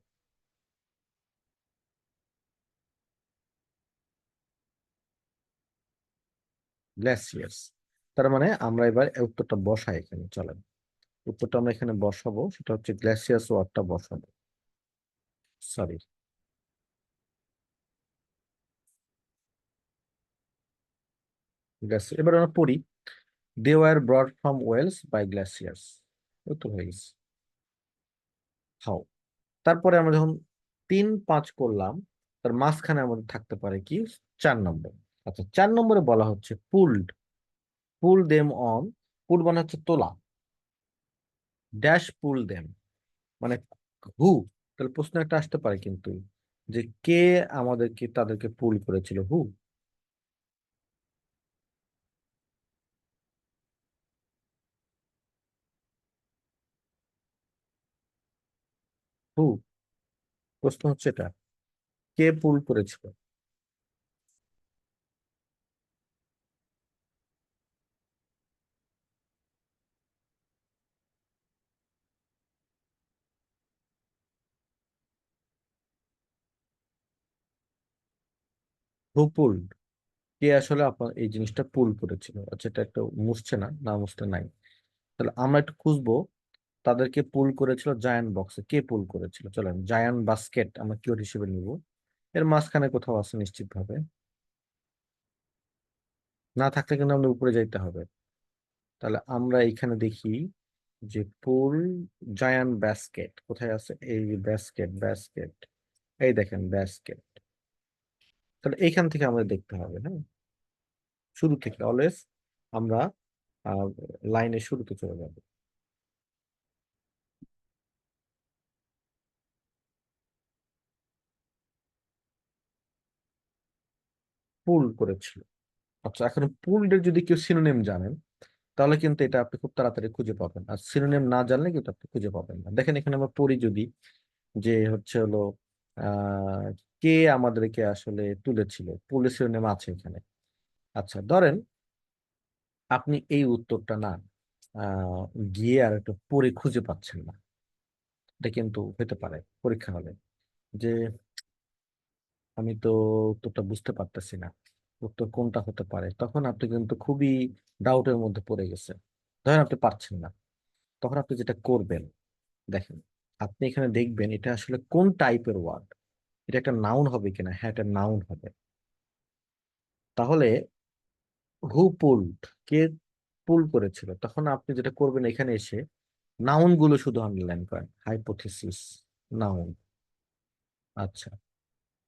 গ্লাসিয়াস। তার মানে আমরা এবার এই উত্তরটা বসাই এখানে, চলেন। উত্তরটা আমরা এখানে বসাবো, সেটা হচ্ছে গ্লাসিয়াস ওয়ার্ডটা বসাবো। Sorry, glaciers. এবার আমরা পড়ি, they were brought from Wales by glaciers. উত্তর হয়ে গেছে। হাউ। তারপরে আমরা যখন 3, 5 করলাম, তার মাঝখানে আমাদের থাকতে পারে কি, 4 নম্বর। আচ্ছা 4 নম্বরে বলা হচ্ছে পুলড, পুল দেম অন, পুল মানে হচ্ছে তোলা, ড্যাশ পুল দেম মানে হু। তাহলে প্রশ্ন একটা আসতে পারে কিন্তু, যে কে আমাদেরকে তাদেরকে পুল করেছিল, হু। হু, প্রশ্ন হচ্ছে এটা, কে পুল করেছিল। হু পুল, কে আসলে আপনার এই জিনিসটা পুল করেছিল। আচ্ছা এটা একটা মুছছে না, না মুছতে নাই। তাহলে আমরা একটু খুঁজবো, তাদেরকে পুল করেছিল জায়ান্ট বক্সে, কে পুল করেছিল, চলেন জায়ান্ট বাস্কেট আমরা কিওয়ার্ড হিসেবে নিব। এর মাঝখানে কোথাও আছে নিশ্চিত ভাবে, না থাকলে কিন্তু আমাদের উপরে যাইতে হবে। তাহলে আমরা এখানে দেখি যে পুল জায়ান্ট বাস্কেট কোথায় আছে, এই বাস্কেট, বাস্কেট, এই দেখেন বাস্কেট। তাহলে এইখান থেকে আমাদের দেখতে হবে, হ্যাঁ, শুরু থেকে অলওয়েজ আমরা লাইনের শুরুতে চলে যাব। পুল করেছিল। আচ্ছা এখন পুলডের যদি কেউ সিনোনিম জানেন, তাহলে কিন্তু এটা আপনি খুব তাড়াতাড়ি খুঁজে পাবেন, আর সিনোনিম না জানলে কিন্তু আপনি খুঁজে পাবেন না। দেখেন এখানে আমরা পড়ি যদি, যে হচ্ছে হলো আহ কে আমাদেরকে আসলে তুলেছিল, পুলের সিনোনিম আছে এখানে। আচ্ছা ধরেন আপনি এই উত্তরটা না আহ গিয়ে আর একটু পড়ে খুঁজে পাচ্ছেন না, এটা কিন্তু হতে পারে পরীক্ষা হলে, যে আমি তো উত্তরটা বুঝতে পারতেছি না, উত্তর কোনটা হতে পারে, তখন আপনি কিন্তু খুবই ডাউটের মধ্যে পড়ে গেছেন, ধরেন আপনি পারছেন না। তখন আপনি যেটা করবেন, দেখেন, আপনি এখানে দেখবেন এটা আসলে কোন টাইপের ওয়ার্ড, এটা একটা নাউন হবে কিনা, হ্যাঁ এটা নাউন হবে। তাহলে হু পুলড, কে পুল করেছিল, তখন আপনি যেটা করবেন এখানে এসে নাউন গুলো শুধু আন্ডারলাইন করেন, হাইপোথিসিস, নাউন। আচ্ছা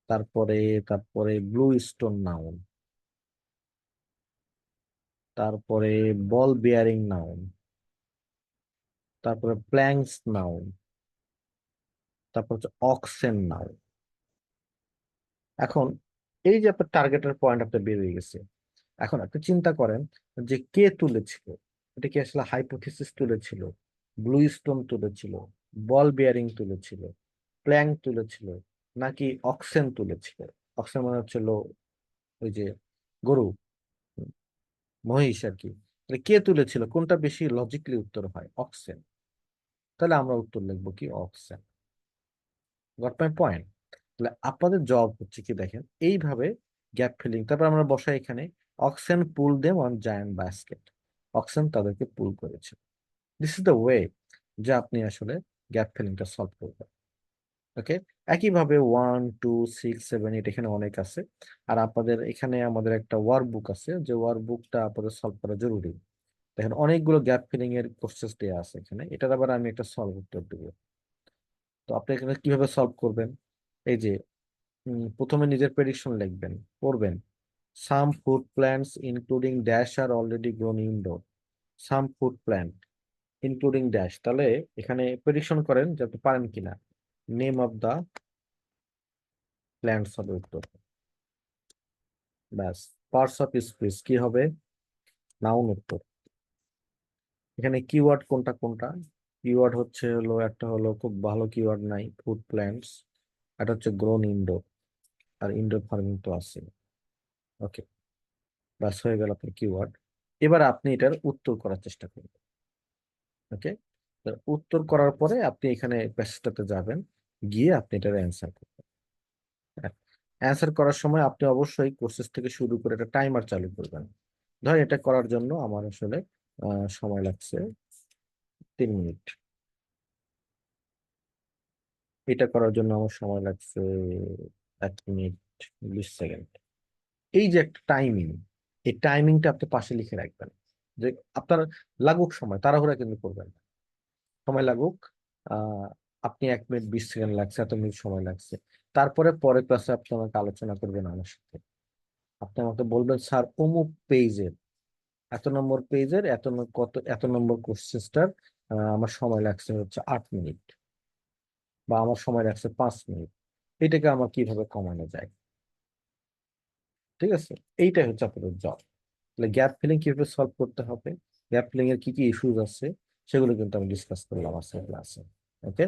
তারপরে, তারপরে ব্লু স্টোন নাউন, তারপরে বল বিয়ারিং নাউন, তারপরে প্ল্যাঙ্কস নাউন, তারপর হচ্ছে অক্সেন নাউন। এখন এই যে আপনার টার্গেটের পয়েন্ট আপনার বের হয়ে গেছে, এখন আপনি চিন্তা করেন যে কে তুলেছিল, এটা কি আসলে হাইপোথিসিস তুলেছিল, ব্লু স্টোন তুলেছিল, বল বিয়ারিং তুলেছিল, প্ল্যাঙ্ক তুলেছিল, নাকি অক্সেন তুলেছিল। অক্সেন মানে হচ্ছিল ওই যে গরু, মহিষ আর কি। তাহলে কে তুলেছিল, কোনটা বেশি লজিক্যালি উত্তর হয়, অক্সেন। তাহলে আমরা উত্তর লিখবো কি, অক্সেন। Got my point. তাহলে আপনাদের জব হচ্ছে কি, দেখেন এইভাবে গ্যাপ ফিলিং, তারপর আমরা বসাই এখানে oxen pool them on giant basket, oxen তাদেরকে পুল করেছে। দিস ইজ দ্য ওয়ে যে আপনি আসলে গ্যাপ ফিলিংটা সলভ করবেন। ওকে। একইভাবে 1 2 6 7 8 এখানে অনেক আছে। আর আপনাদের এখানে আমাদের একটা ওয়ার্কবুক আছে, যে ওয়ার্কবুকটা আপনাদের সলভ করা জরুরি। দেখেন অনেকগুলো গ্যাপ ফিলিং এর কোশ্চেন দেওয়া আছে এখানে, এটার আবার আমি একটা সলভ উত্তর দেবো। তো আপনি এখানে কিভাবে সলভ করবেন? এই যে প্রথমে নিজের প্রেডিকশন লিখবেন, পড়বেন। Some food plants including dash are already grown indoor. Some food plant including dash, তাহলে এখানে প্রেডিকশন করেন যে আপনি পারেন কিনা। নেম অফ দা প্ল্যান্টস হবে উত্তর। ব্যাস। পার্টস অফ স্পিচ কি হবে? নাউন উত্তর। এখানে কিওয়ার্ড কোনটা কোনটা? কিওয়ার্ড হচ্ছে হলো, একটা হলো খুব ভালো কিওয়ার্ড নাই, ফুড প্ল্যান্টস। এটা হচ্ছে গ্রোন ইনডোর, আর ইনডোর ফার্মিং তো আছে। ওকে, ব্যাস হয়ে গেল আপনার কিওয়ার্ড। এবার আপনি এটার উত্তর করার চেষ্টা করবেন। ওকে, উত্তর করার পরে আপনি এখানে প্যাসেজটাতে যাবেন, গিয়ে আপনি এটার অ্যান্সার করবেন। অ্যান্সার করার সময় আপনি অবশ্যই কোর্সেস থেকে শুরু করে একটা টাইমার চালু করবেন। ধরেন এটা করার জন্য আমার আসলে সময় লাগছে 3 মিনিট। এটা করার জন্য আমার সময় লাগছে 1 মিনিট 20 সেকেন্ড। এই যে একটা টাইমিং, এই টাইমিংটা আপনি পাশে লিখে রাখবেন, যে আপনার লাগুক সময়, তাড়াহুড়া কিন্তু করবেন না। সময় লাগুক, আহ আপনি 1 মিনিট 20 সেকেন্ড লাগছে, এত মিনিট সময় লাগছে। তারপরে পরের ক্লাসে আপনি আমাকে আলোচনা করবেন আমার সাথে। আপনি আমাকে বলবেন, স্যার অমুক পেজের এত নম্বর কোশ্চেনটার আমার সময় লাগছে হচ্ছে 8 মিনিট, বা আমার সময় লাগছে 5 মিনিট। এটাকে আমার কিভাবে কমানো যায়? ঠিক আছে, এইটাই হচ্ছে আপনাদের জব। তাহলে গ্যাপ ফিলিং কিভাবে সলভ করতে হবে, গ্যাপ ফিলিং এর কি কি ইস্যুস আছে, সেগুলো কিন্তু আমি ডিসকাস করলাম আজকের ক্লাসে। ওকে,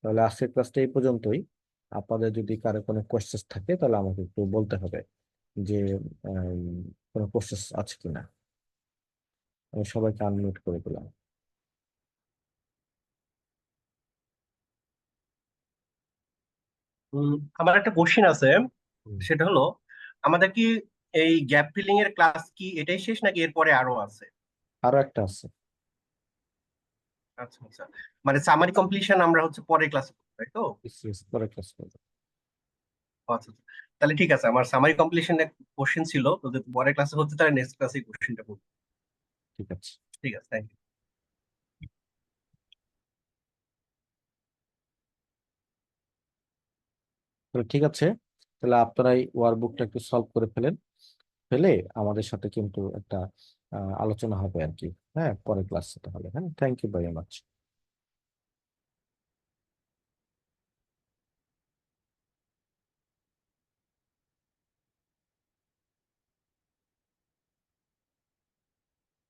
তাহলে আজকের ক্লাসটা এই পর্যন্তই। আপনাদের যদি কারো কোনো কোয়েশ্চেন থাকে তাহলে আমাকে একটু বলতে হবে, যে কোনো কোয়েশ্চেন আছে কিনা। আমি সবাইকে আনমিউট করে দিলাম। আমার একটা কোশ্চিন আছে। হুম। সেটা হলো, আমাদের কি এই গ্যাপ ফিলিং এর ক্লাস কি এটাই শেষ নাকি এরপরে আরো আছে? আরো একটা আছে। আচ্ছা আচ্ছা, মানে সামারি কমপ্লিশন আমরা হচ্ছে পরের ক্লাসে, তাই তো? পরে ক্লাস করবো। আচ্ছা আচ্ছা, তাহলে ঠিক আছে, আমার সামারি কমপ্লিশনের কোশ্চিন ছিল তো, যদি পরের ক্লাসে হচ্ছে তাহলে নেক্সট ক্লাসে কোশ্চিনটা করবো। ঠিক আছে। ঠিক আছে, থ্যাংক ইউ। তাহলে ঠিক আছে, তাহলে আপনারা এই ওয়ার্কবুকটা একটু সলভ করে ফেলেন, ফেলে আমাদের সাথে কিন্তু একটা আলোচনা হবে আর কি। হ্যাঁ, পরের ক্লাসে তাহলে। হ্যাঁ, থ্যাংক ইউ ভেরি মাচ।